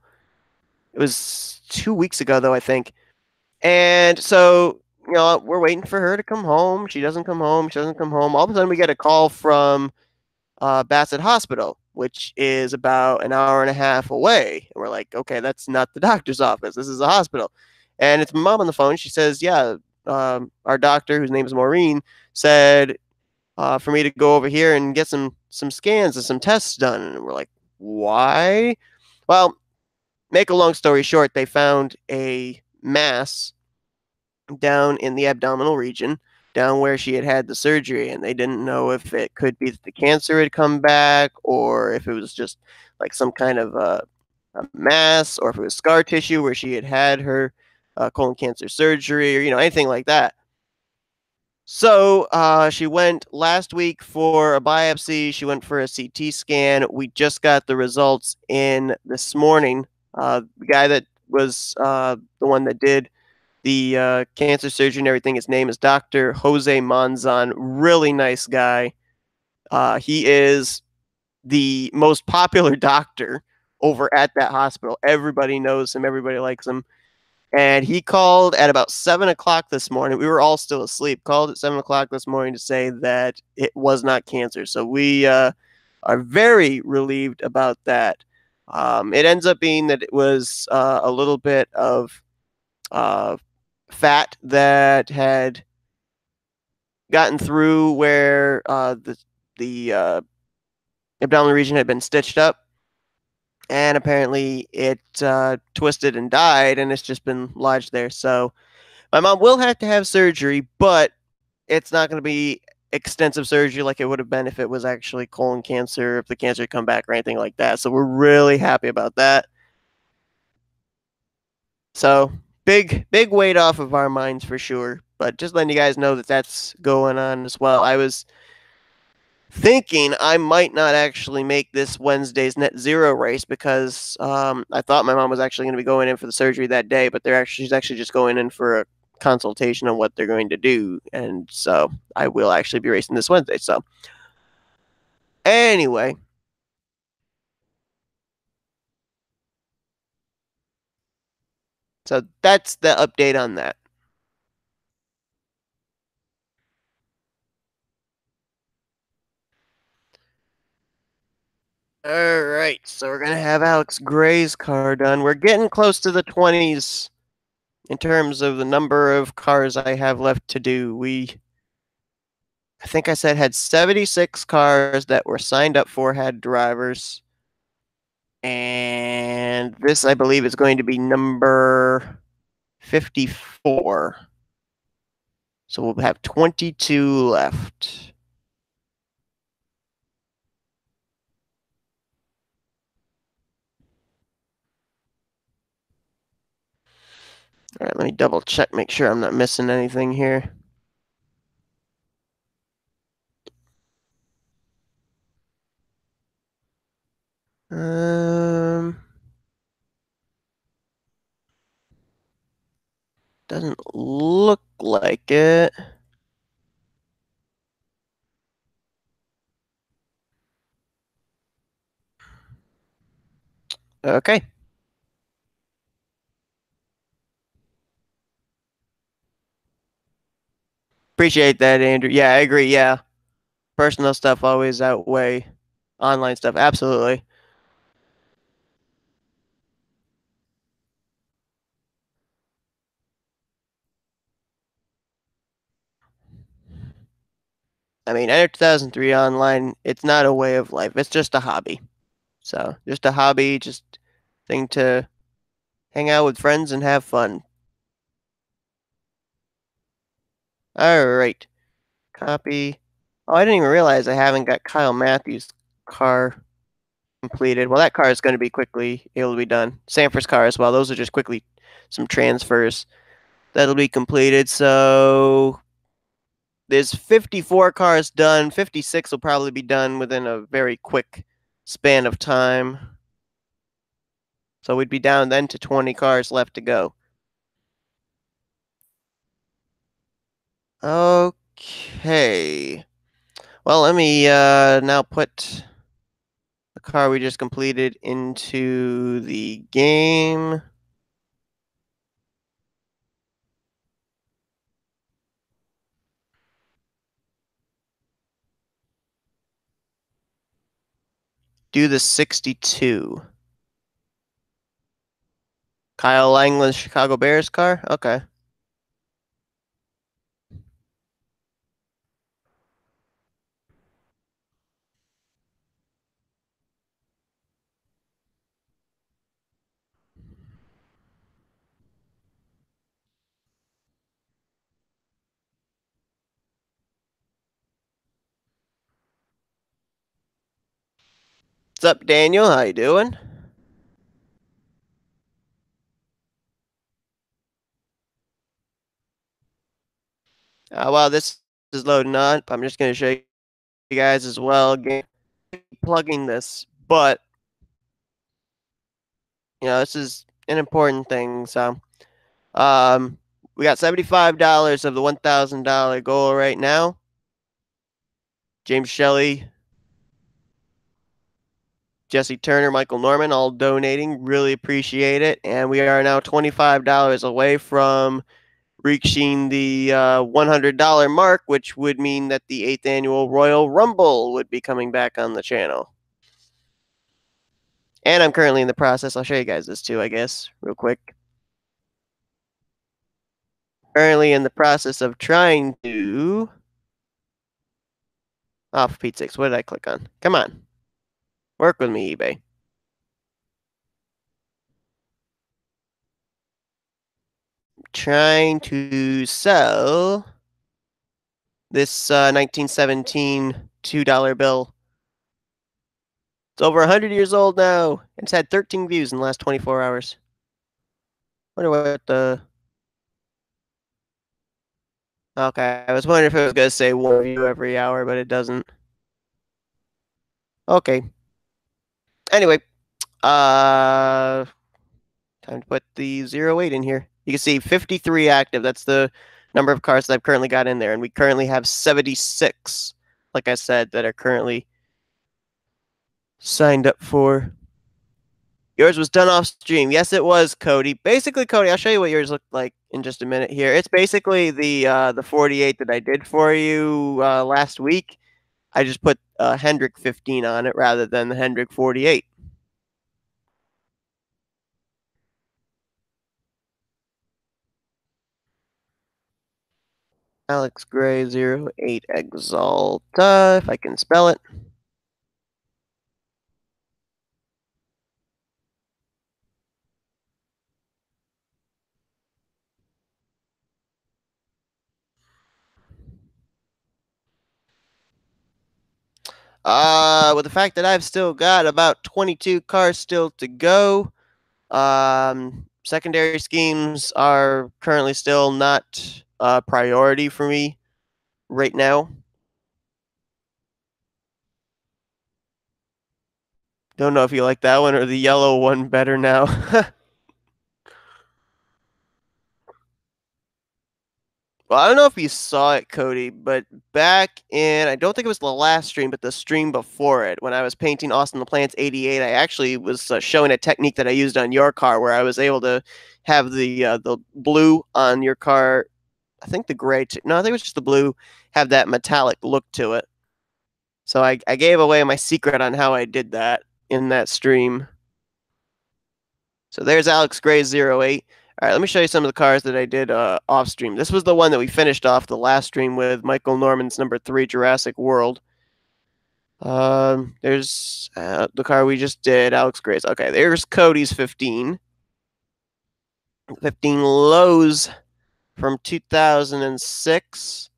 It was 2 weeks ago, though, I think. And so we're waiting for her to come home. She doesn't come home. She doesn't come home. All of a sudden, we get a call from Bassett Hospital, which is about an hour and a half away. And we're like, okay, that's not the doctor's office. This is a hospital. And it's my mom on the phone. She says, yeah, our doctor, whose name is Maureen, said for me to go over here and get some scans and some tests done. And we're like, why? Well, make a long story short, they found a mass down in the abdominal region, down where she had had the surgery, and they didn't know if it could be that the cancer had come back or if it was just like some kind of a mass or if it was scar tissue where she had had her colon cancer surgery or anything like that. So she went last week for a biopsy. She went for a CT scan. We just got the results in this morning. The guy that was the one that did the cancer surgery and everything, his name is Dr. Jose Monzon. Really nice guy. He is the most popular doctor over at that hospital. Everybody knows him. Everybody likes him. And he called at about 7 o'clock this morning. We were all still asleep. Called at 7 o'clock this morning to say that it was not cancer. So we are very relieved about that. It ends up being that it was a little bit of uh, fat that had gotten through where the abdominal region had been stitched up, and apparently it twisted and died, and it's just been lodged there. So my mom will have to have surgery, but it's not going to be extensive surgery like it would have been if it was actually colon cancer, if the cancer had come back or anything like that. So we're really happy about that. So big weight off of our minds for sure. But just letting you guys know that that's going on as well. I was thinking I might not actually make this Wednesday's net zero race because I thought my mom was actually going to be going in for the surgery that day, but she's actually just going in for a consultation on what they're going to do, and so I will actually be racing this Wednesday. So anyway, so that's the update on that. All right, so we're gonna have Alex Gray's car done. We're getting close to the 20s in terms of the number of cars I have left to do. I think I said had 76 cars that were signed up for, had drivers. And this, I believe, is going to be number 54. So we'll have 22 left. All right, let me double check, make sure I'm not missing anything here. Um, doesn't look like it. Okay. Appreciate that, Andrew. Yeah, I agree. Yeah. Personal stuff always outweigh online stuff. Absolutely. I mean, Enter 2003 online, it's not a way of life. It's just a hobby. So, just a hobby, just thing to hang out with friends and have fun. All right. Copy. Oh, I didn't even realize I haven't got Kyle Matthews' car completed. Well, that car is going to be quickly able to be done. Sanford's car as well. Those are just quickly some transfers. That'll be completed. So there's 54 cars done. 56 will probably be done within a very quick span of time. So we'd be down then to 20 cars left to go. Okay. Well, let me now put the car we just completed into the game. Do the 62. Kyle Langland's Chicago Bears car? Okay. What's up, Daniel? How you doing? While this is loading up, I'm just going to show you guys as well. Again, plugging this, but this is an important thing. So, um, we got $75 of the $1,000 goal right now. James Shelley, Jesse Turner, Michael Norman, all donating. Really appreciate it. And we are now $25 away from reaching the $100 mark, which would mean that the 8th annual Royal Rumble would be coming back on the channel. And I'm currently in the process. I'll show you guys this too, I guess, real quick. Currently in the process of trying to. Oh, for Pete's sakes, what did I click on? Come on. Work with me, eBay. Trying to sell this 1917 $2 bill. It's over 100 years old now. It's had 13 views in the last 24 hours. Wonder what the. Okay, I was wondering if it was going to say one view every hour, but it doesn't. Okay. Anyway, time to put the 08 in here. You can see 53 active. That's the number of cars that I've currently got in there, and we currently have 76, like I said, that are currently signed up for. Yours was done off stream. Yes, it was, Cody. Basically, Cody, I'll show you what yours looked like in just a minute here. It's basically the 48 that I did for you last week. I just put Hendrick 15 on it rather than the Hendrick 48. Alex Gray 08 Exalta, if I can spell it. With the fact that I've still got about 22 cars still to go, secondary schemes are currently still not a priority for me right now. Don't know if you like that one or the yellow one better now. Well, I don't know if you saw it, Cody, but back in, I don't think it was the last stream, but the stream before it, when I was painting Austin the Plants 88, I actually was showing a technique that I used on your car where I was able to have the blue on your car. I think the gray, no, I think it was just the blue, have that metallic look to it. So I gave away my secret on how I did that in that stream. So there's Alex Gray's 08. All right, let me show you some of the cars that I did off stream. This was the one that we finished off the last stream with, Michael Norman's number 3 Jurassic World. There's the car we just did, Alex Gray's. Okay, there's Cody's 15. 15 Lowe's from 2006.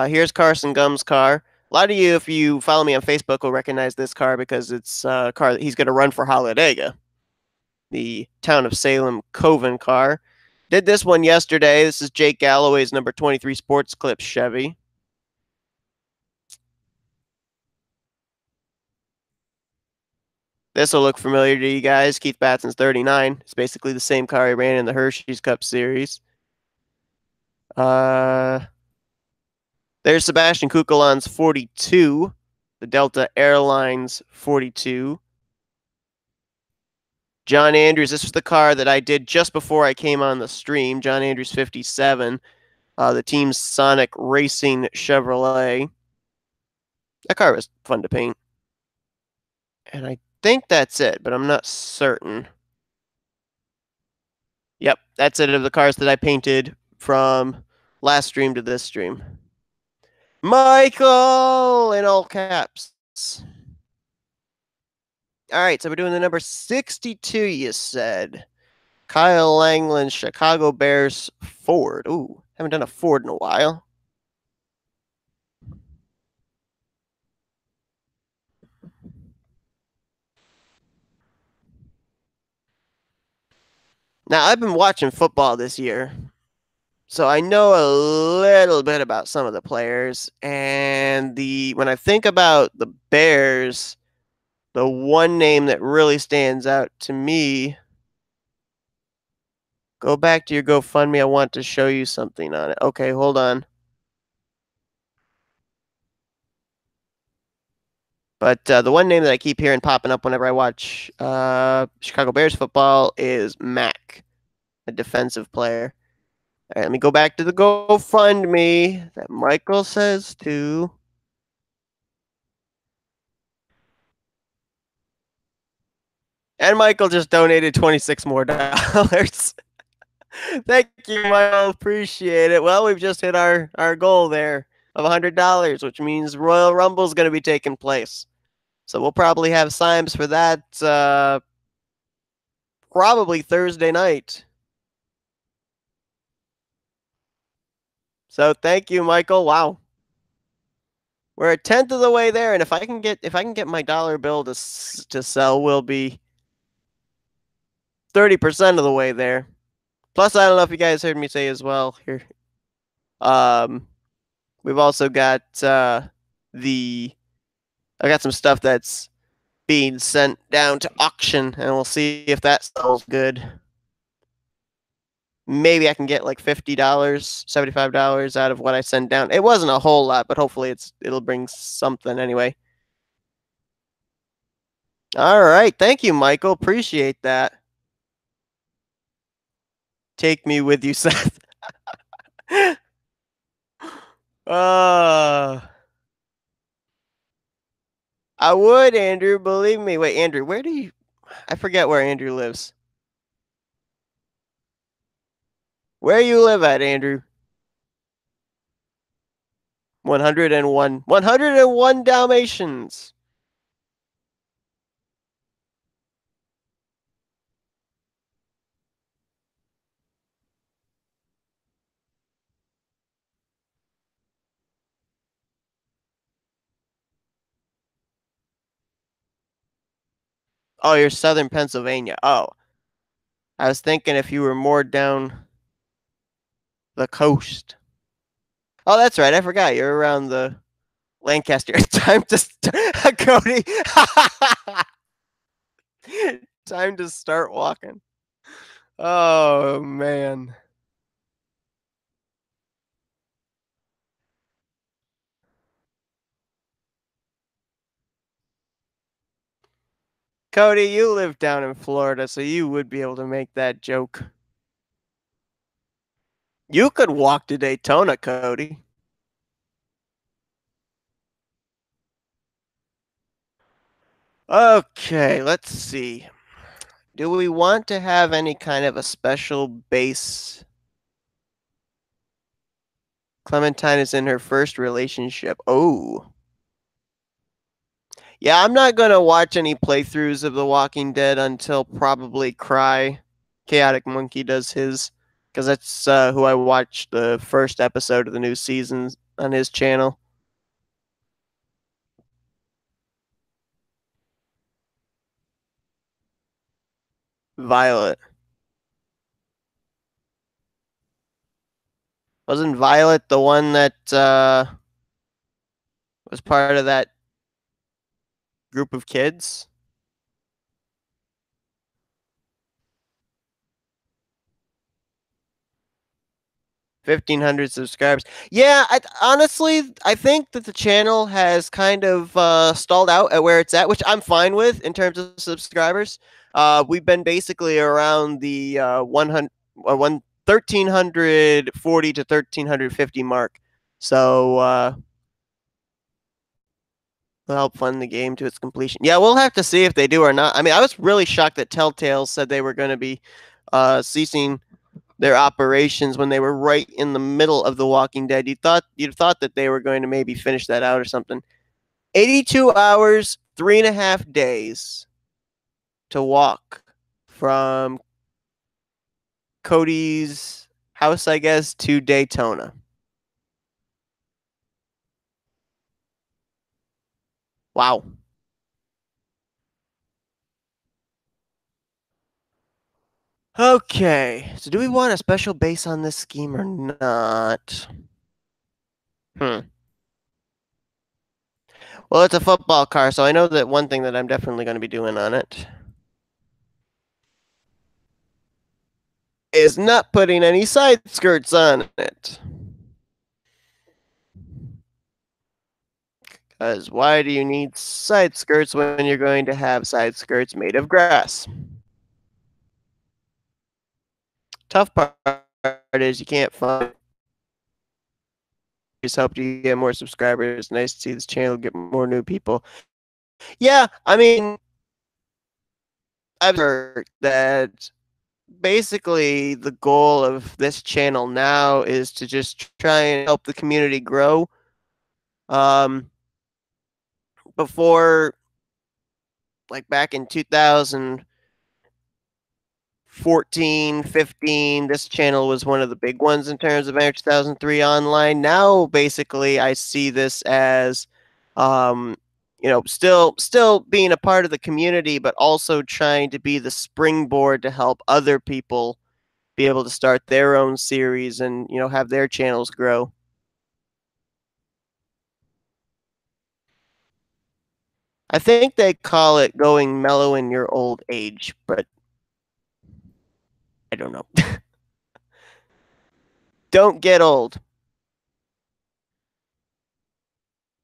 Here's Carson Gumb's car. A lot of you, if you follow me on Facebook, will recognize this car because it's a car that he's going to run for Talladega, the town of Salem Coven car. Did this one yesterday. This is Jake Galloway's number 23 Sports Clips Chevy. This will look familiar to you guys. Keith Batson's 39. It's basically the same car he ran in the Hershey's Cup Series. There's Sebastian Kukelan's 42. The Delta Airlines 42. John Andrews, this was the car that I did just before I came on the stream. John Andrews 57. The Team Sonic Racing Chevrolet. That car was fun to paint. And I think that's it, but I'm not certain. Yep, that's it of the cars that I painted from last stream to this stream. Michael in all caps. All right, so we're doing the number 62, you said. Kyle Langland, Chicago Bears Ford. Ooh, haven't done a Ford in a while. Now, I've been watching football this year, so I know a little bit about some of the players. And when I think about the Bears, the one name that really stands out to me, go back to your GoFundMe. I want to show you something on it. Okay, hold on. But the one name that I keep hearing popping up whenever I watch Chicago Bears football is Mack, a defensive player. All right, let me go back to the GoFundMe that Michael says to. And Michael just donated 26 more dollars. Thank you, Michael. Appreciate it. Well, we've just hit our goal there of $100, which means Royal Rumble is going to be taking place. So we'll probably have Symes for that probably Thursday night. So thank you, Michael. Wow. We're a tenth of the way there, and if I can get my dollar bill to sell, we'll be 30% of the way there. Plus, I don't know if you guys heard me say as well here. We've also got I got some stuff that's being sent down to auction, and we'll see if that sells good. Maybe I can get like $50, $75 out of what I sent down. It wasn't a whole lot, but hopefully it'll bring something anyway. All right, thank you, Michael. Appreciate that. Take me with you, Seth. uh, I would, Andrew. Believe me. Wait, Andrew, where do you? I forget where Andrew lives. Where you live at, Andrew? 101. 101 Dalmatians. Oh, you're southern Pennsylvania. Oh, I was thinking if you were more down the coast. Oh, that's right. I forgot. You're around the Lancaster. Time to Cody. Time to start walking. Oh man. Cody, you live down in Florida, so you would be able to make that joke. You could walk to Daytona, Cody. Okay, let's see. Do we want to have any kind of a special base? Clementine is in her first relationship. Oh. Yeah, I'm not going to watch any playthroughs of The Walking Dead until probably Cry. Chaotic Monkey does his, because that's who I watched the first episode of the new season on his channel. Violet. Wasn't Violet the one that was part of that group of kids? 1,500 subscribers. Yeah, honestly, I think that the channel has kind of stalled out at where it's at, which I'm fine with in terms of subscribers. We've been basically around the 1,340 to 1,350 mark. So They'll help fund the game to its completion. Yeah, we'll have to see if they do or not. I mean, I was really shocked that Telltale said they were going to be ceasing their operations when they were right in the middle of The Walking Dead. You'd thought that they were going to maybe finish that out or something. 82 hours, 3.5 days to walk from Cody's house, I guess, to Daytona. Wow. Okay, so do we want a special base on this scheme or not? Hmm. Well, it's a football car, so I know that one thing that I'm definitely going to be doing on it is not putting any side skirts on it. Because why do you need side skirts when you're going to have side skirts made of grass? Tough part is you can't find. Just hope to get more subscribers. Nice to see this channel get more new people. Yeah, I mean, I've heard that basically the goal of this channel now is to just try and help the community grow. Um, before, like back in 2014, 15, this channel was one of the big ones in terms of Enter 2003 online. Now, basically, I see this as, um, still being a part of the community, but also trying to be the springboard to help other people be able to start their own series and have their channels grow. I think they call it going mellow in your old age, but I don't know. Don't get old.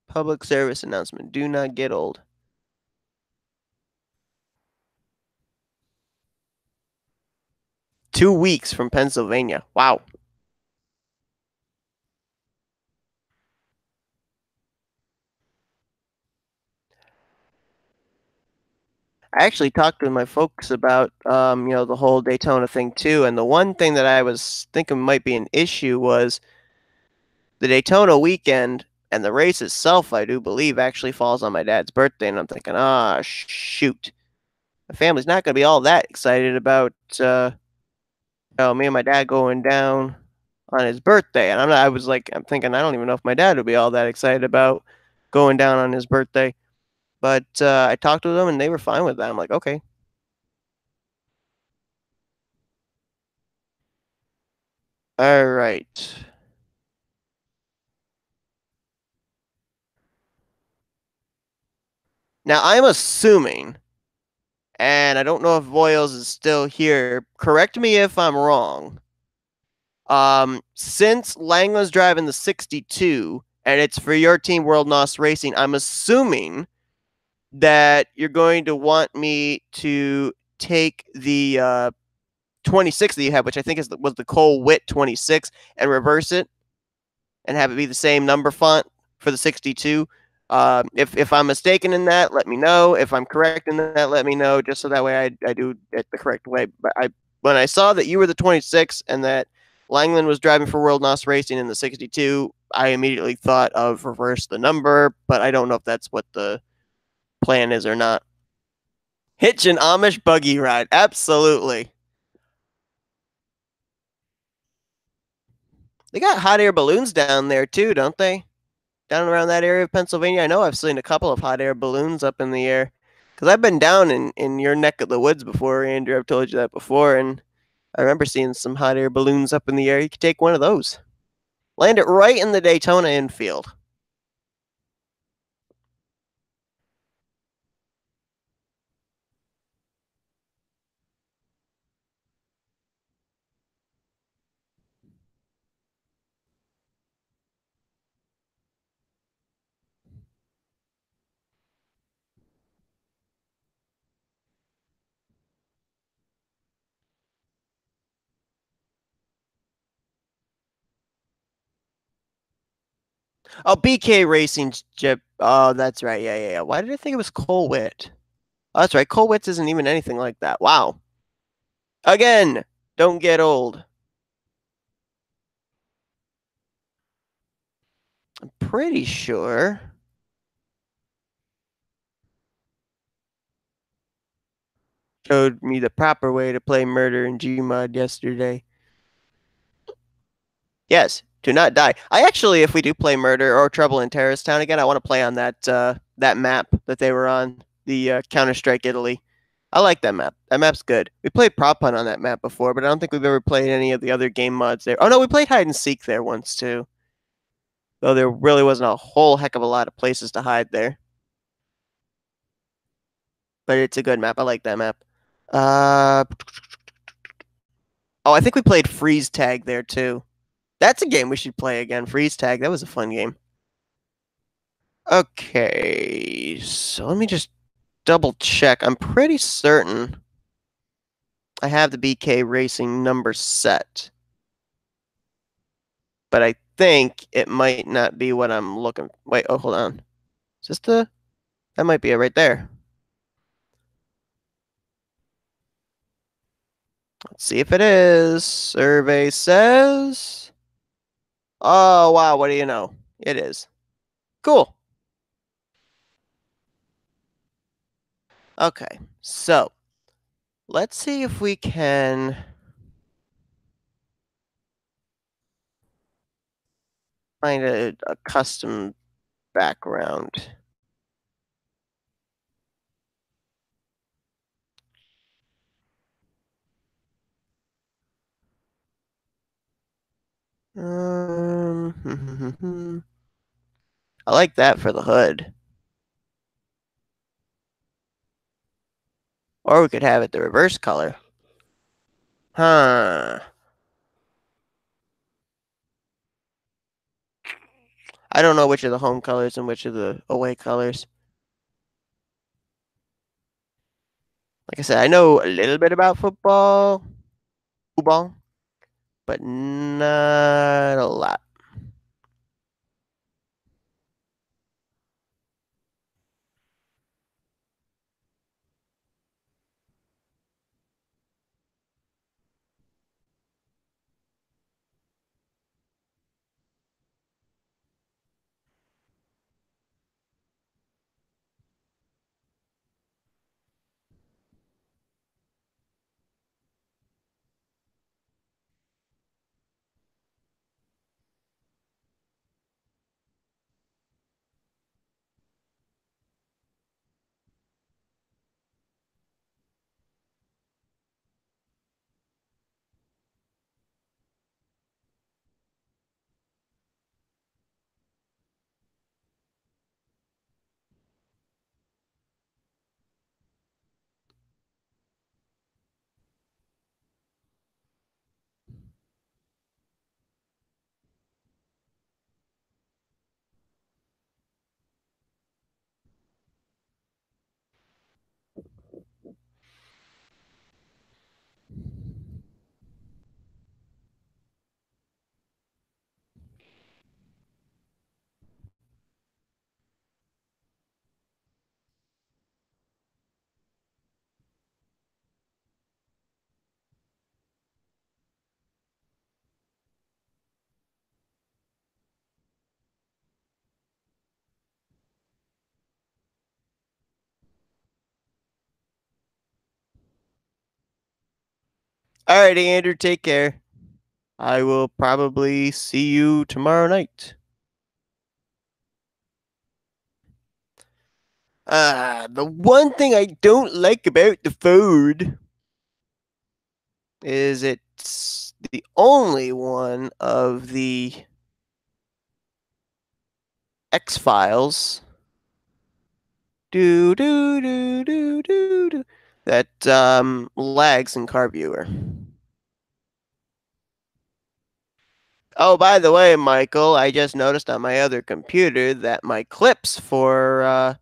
Public service announcement. Do not get old. 2 weeks from Pennsylvania. Wow. I actually talked to my folks about the whole Daytona thing too, and the one thing that I was thinking might be an issue was the Daytona weekend and the race itself, I do believe, actually falls on my dad's birthday, and I'm thinking, shoot. My family's not going to be all that excited about me and my dad going down on his birthday. And I'm thinking, I don't even know if my dad would be all that excited about going down on his birthday. But I talked to them and they were fine with that. I'm like, okay, all right. Now I'm assuming, and I don't know if Voiles is still here. Correct me if I'm wrong. Since Langland's driving the 62 and it's for your team, World NOS Racing, I'm assuming that you're going to want me to take the 26 that you have, which I think was the Cole Witt 26, and reverse it and have it be the same number font for the 62. If I'm mistaken in that, let me know. If I'm correct in that, let me know, just so that way I do it the correct way. But when I saw that you were the 26 and that Langland was driving for World NOS Racing in the 62, I immediately thought of reverse the number, but I don't know if that's what the plan is or not. Hitch an Amish buggy ride. Absolutely. They got hot air balloons down there too, don't they? Down around that area of Pennsylvania. I know I've seen a couple of hot air balloons up in the air. Because I've been down in your neck of the woods before, Andrew. I've told you that before. And I remember seeing some hot air balloons up in the air. You could take one of those. Land it right in the Daytona infield. Oh, BK Racing's Jip. Oh, that's right. Yeah, yeah, yeah. Why did I think it was Cole Witt? Oh, that's right. Cole Witt isn't even anything like that. Wow. Again, don't get old. I'm pretty sure. Showed me the proper way to play murder in Gmod yesterday. Yes, do not die. I actually, if we do play murder or Trouble in Terrorist Town again, I want to play on that map that they were on, the Counter Strike Italy. I like that map. That map's good. We played Prop Hunt on that map before, but I don't think we've ever played any of the other game mods there. Oh no, we played Hide and Seek there once too. Though there really wasn't a whole heck of a lot of places to hide there. But it's a good map. I like that map. Uh oh, I think we played Freeze Tag there too. That's a game we should play again. Freeze Tag. That was a fun game. Okay, so let me just double check. I'm pretty certain I have the BK Racing number set, but I think it might not be what I'm looking. Wait, oh, hold on. Is this the? That might be it right there. Let's see if it is. Survey says. Oh wow! What do you know? It is. Cool. Okay, so let's see if we can find a custom background. I like that for the hood. Or we could have it the reverse color. Huh. I don't know which are the home colors and which are the away colors. Like I said, I know a little bit about football, but not a lot. Alrighty, Andrew, take care. I will probably see you tomorrow night. The one thing I don't like about the food is it's the only one of the X Files. Do do do do do do. That lags in car viewer. Oh, by the way, Michael, I just noticed on my other computer that my clips for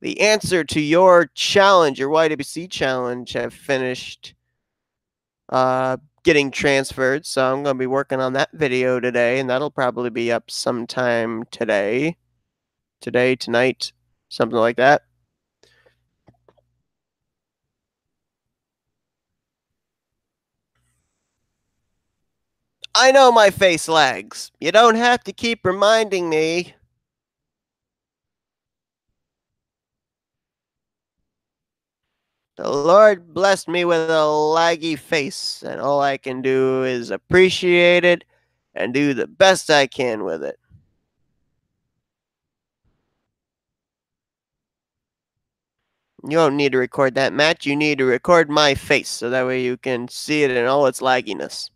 the answer to your challenge, your YWC challenge, have finished getting transferred, so I'm gonna be working on that video today, and that'll probably be up sometime today. Today, tonight, something like that. I know my face lags. You don't have to keep reminding me. The Lord blessed me with a laggy face, and all I can do is appreciate it and do the best I can with it. You don't need to record that, Matt. You need to record my face so that way you can see it in all its lagginess.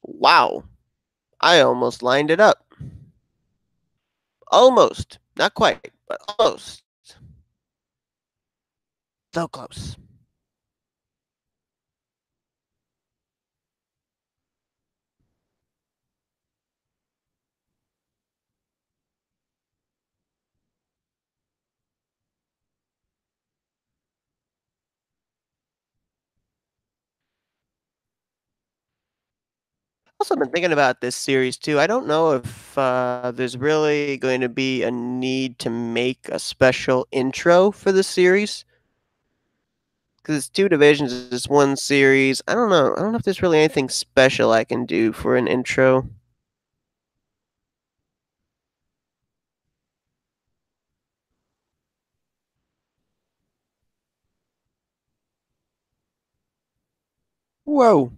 Wow, I almost lined it up. Almost. Not quite, but almost. So close. Also been thinking about this series too. I don't know if there's really going to be a need to make a special intro for the series because it's two divisions. It's one series. I don't know. I don't know if there's really anything special I can do for an intro. Whoa.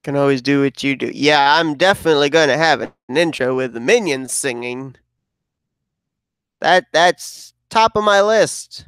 Can always do what you do. Yeah, I'm definitely going to have an intro with the minions singing. That's top of my list.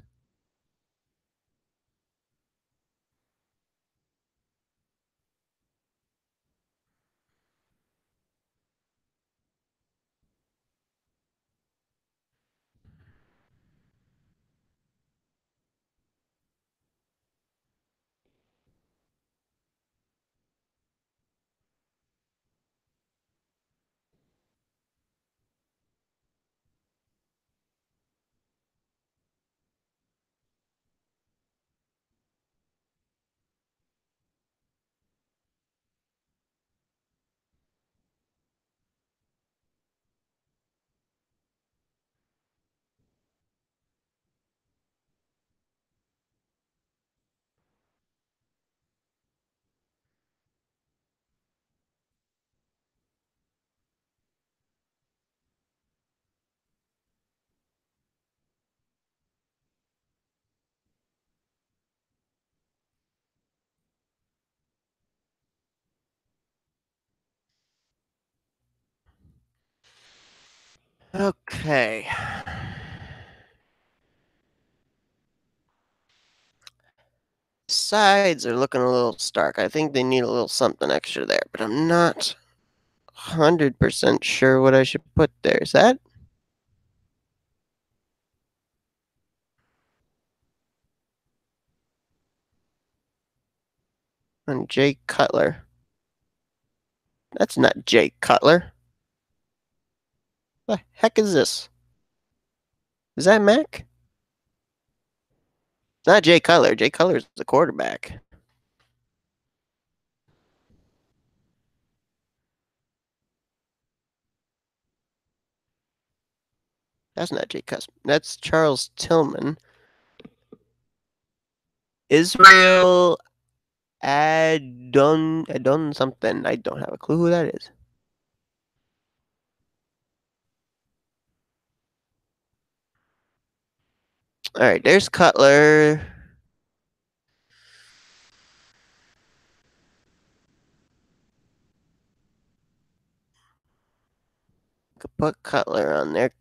Okay. Sides are looking a little stark. I think they need a little something extra there, but I'm not 100% sure what I should put there. Is that on Jay Cutler? That's not Jay Cutler. The heck is this? Is that Mac? It's not Jay Cutler. Jay Cutler's the quarterback. That's not Jay Cutler. That's Charles Tillman. Israel Adon something. I don't have a clue who that is. All right, there's Cutler. Could put Cutler on there.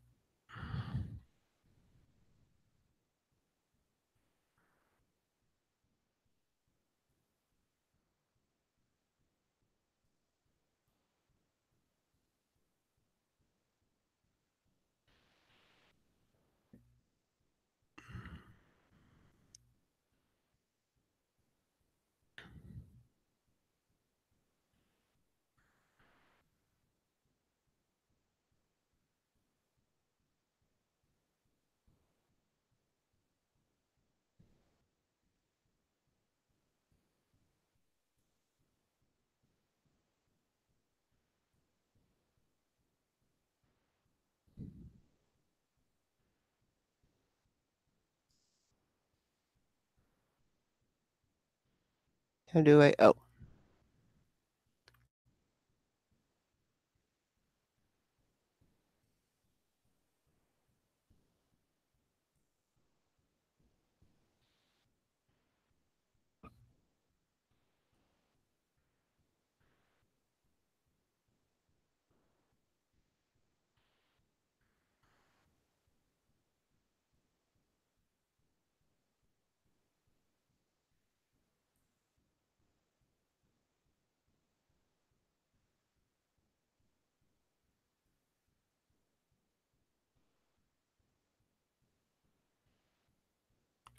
How do I? Oh.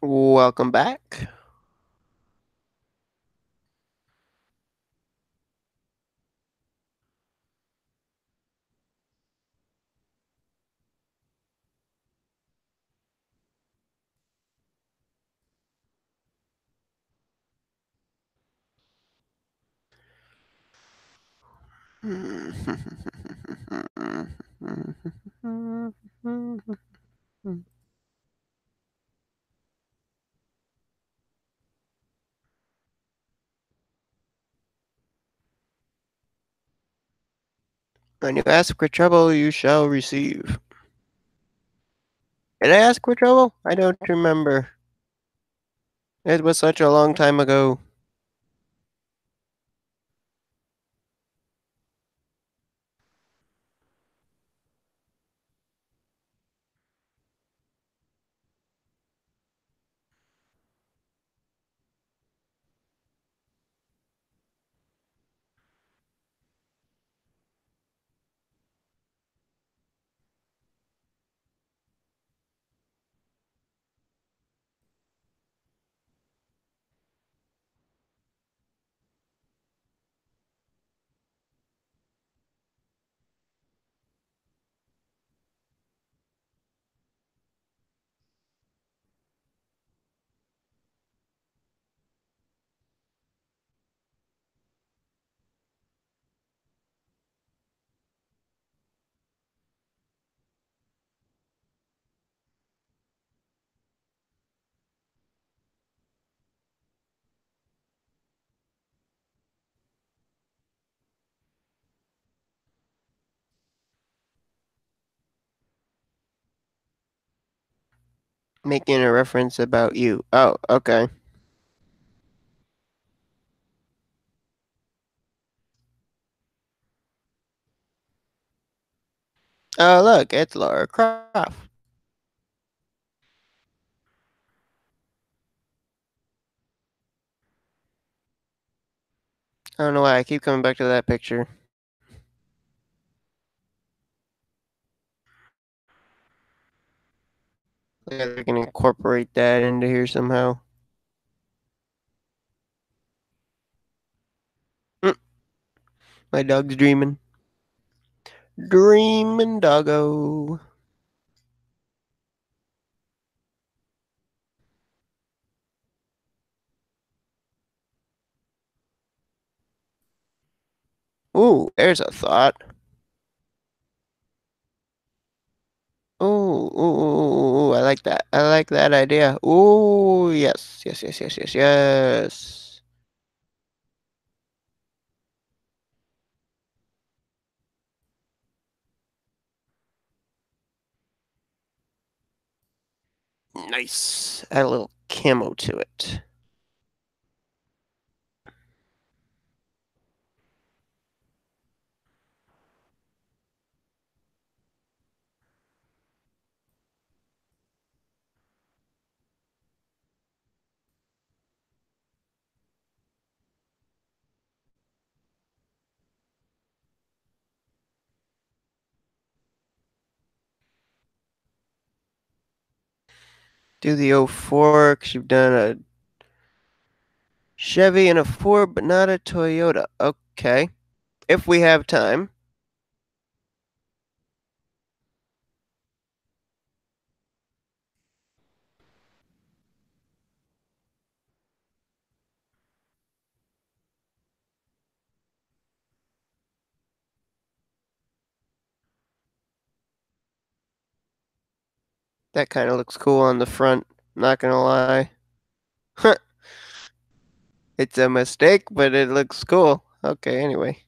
Welcome back. When you ask for trouble, you shall receive. Did I ask for trouble? I don't remember. It was such a long time ago. Making a reference about you. Oh, okay. Oh, look, it's Laura Croft. I don't know why I keep coming back to that picture. Like I can incorporate that into here somehow. Mm, my dog's dreaming. Dreaming doggo. Ooh, there's a thought. Ooh, I like that. I like that idea. Ooh, yes. Nice. Add a little camo to it. Do the 04 because you've done a Chevy and a Ford, but not a Toyota. Okay. If we have time. That kind of looks cool on the front. Not gonna lie. It's a mistake, but it looks cool. Okay, anyway.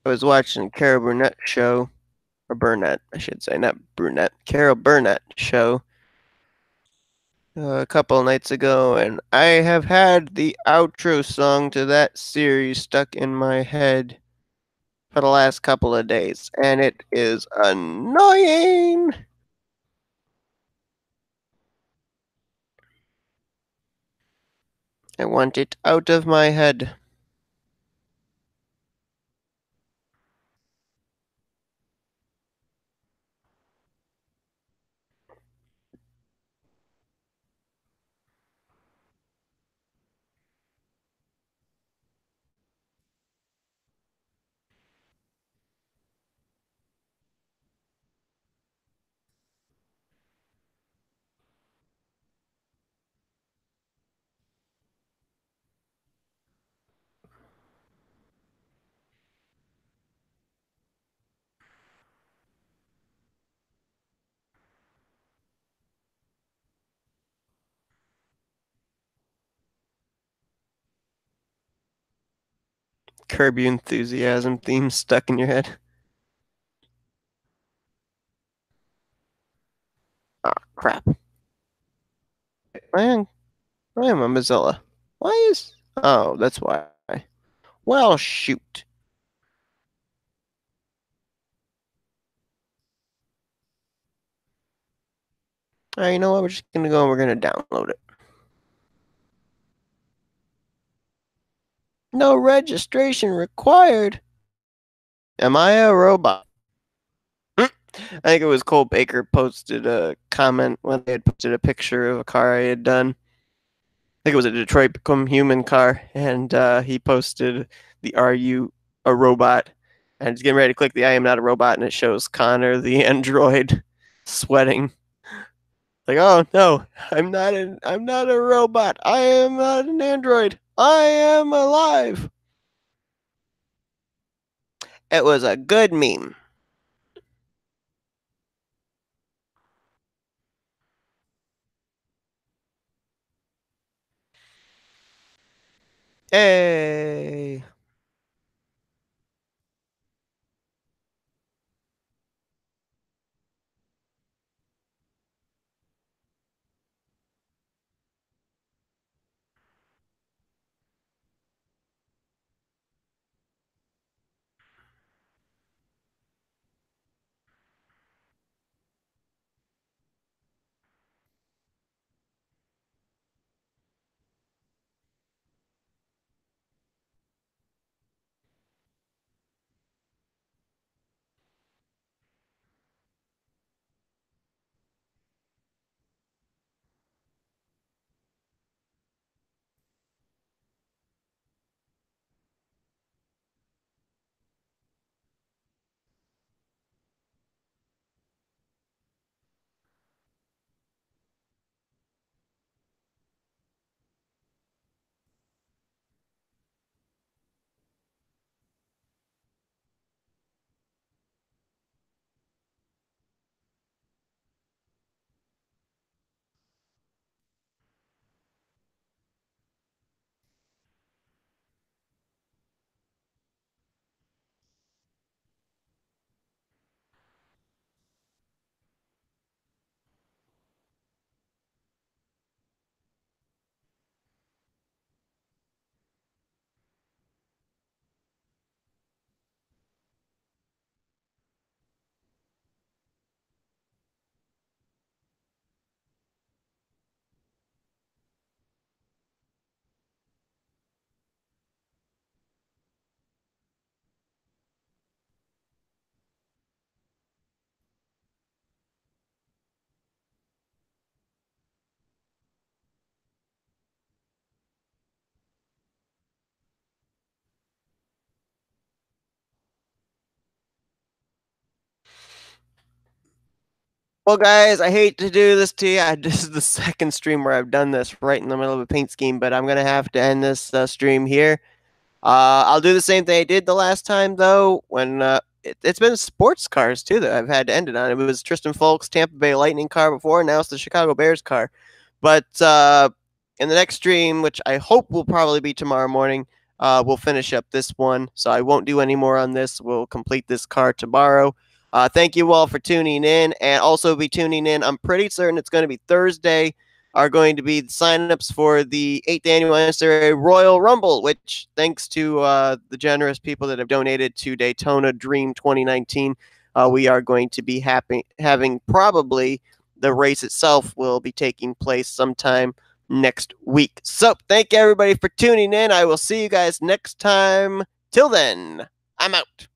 I was watching Carol Burnett show, or Burnett, I should say, not Brunette, Carol Burnett show a couple nights ago, and I have had the outro song to that series stuck in my head for the last couple of days, and it is annoying. I want it out of my head. Curb Your Enthusiasm theme stuck in your head. Ah, crap. I am, I am a Mozilla. Why is. Oh, that's why. Well, shoot. You know what? We're just gonna go and we're gonna download it. No registration required. Am I a robot? I think it was Cole Baker posted a comment when they had posted a picture of a car I had done. I think it was a Detroit Become Human car, and he posted the "Are you a robot?" And he's getting ready to click the "I am not a robot," and it shows Connor, the android, sweating. Like, oh no, I'm not a robot. I am not an android. I am alive. It was a good meme. Hey. Well, guys, I hate to do this to you. This is the second stream where I've done this right in the middle of a paint scheme, but I'm gonna have to end this stream here. I'll do the same thing I did the last time, though. When it's been sports cars too that I've had to end it on. It was Tristan Folk's Tampa Bay Lightning car before, and now it's the Chicago Bears car. But in the next stream, which I hope will probably be tomorrow morning, we'll finish up this one. So I won't do any more on this. We'll complete this car tomorrow. Thank you all for tuning in, and also be tuning in. I'm pretty certain it's going to be Thursday. Are going to be the signups for the 8th annual NNSCRA Royal Rumble, which, thanks to the generous people that have donated to Daytona Dream 2019, we are going to be having probably the race itself will be taking place sometime next week. So, thank you everybody for tuning in. I will see you guys next time. Till then, I'm out.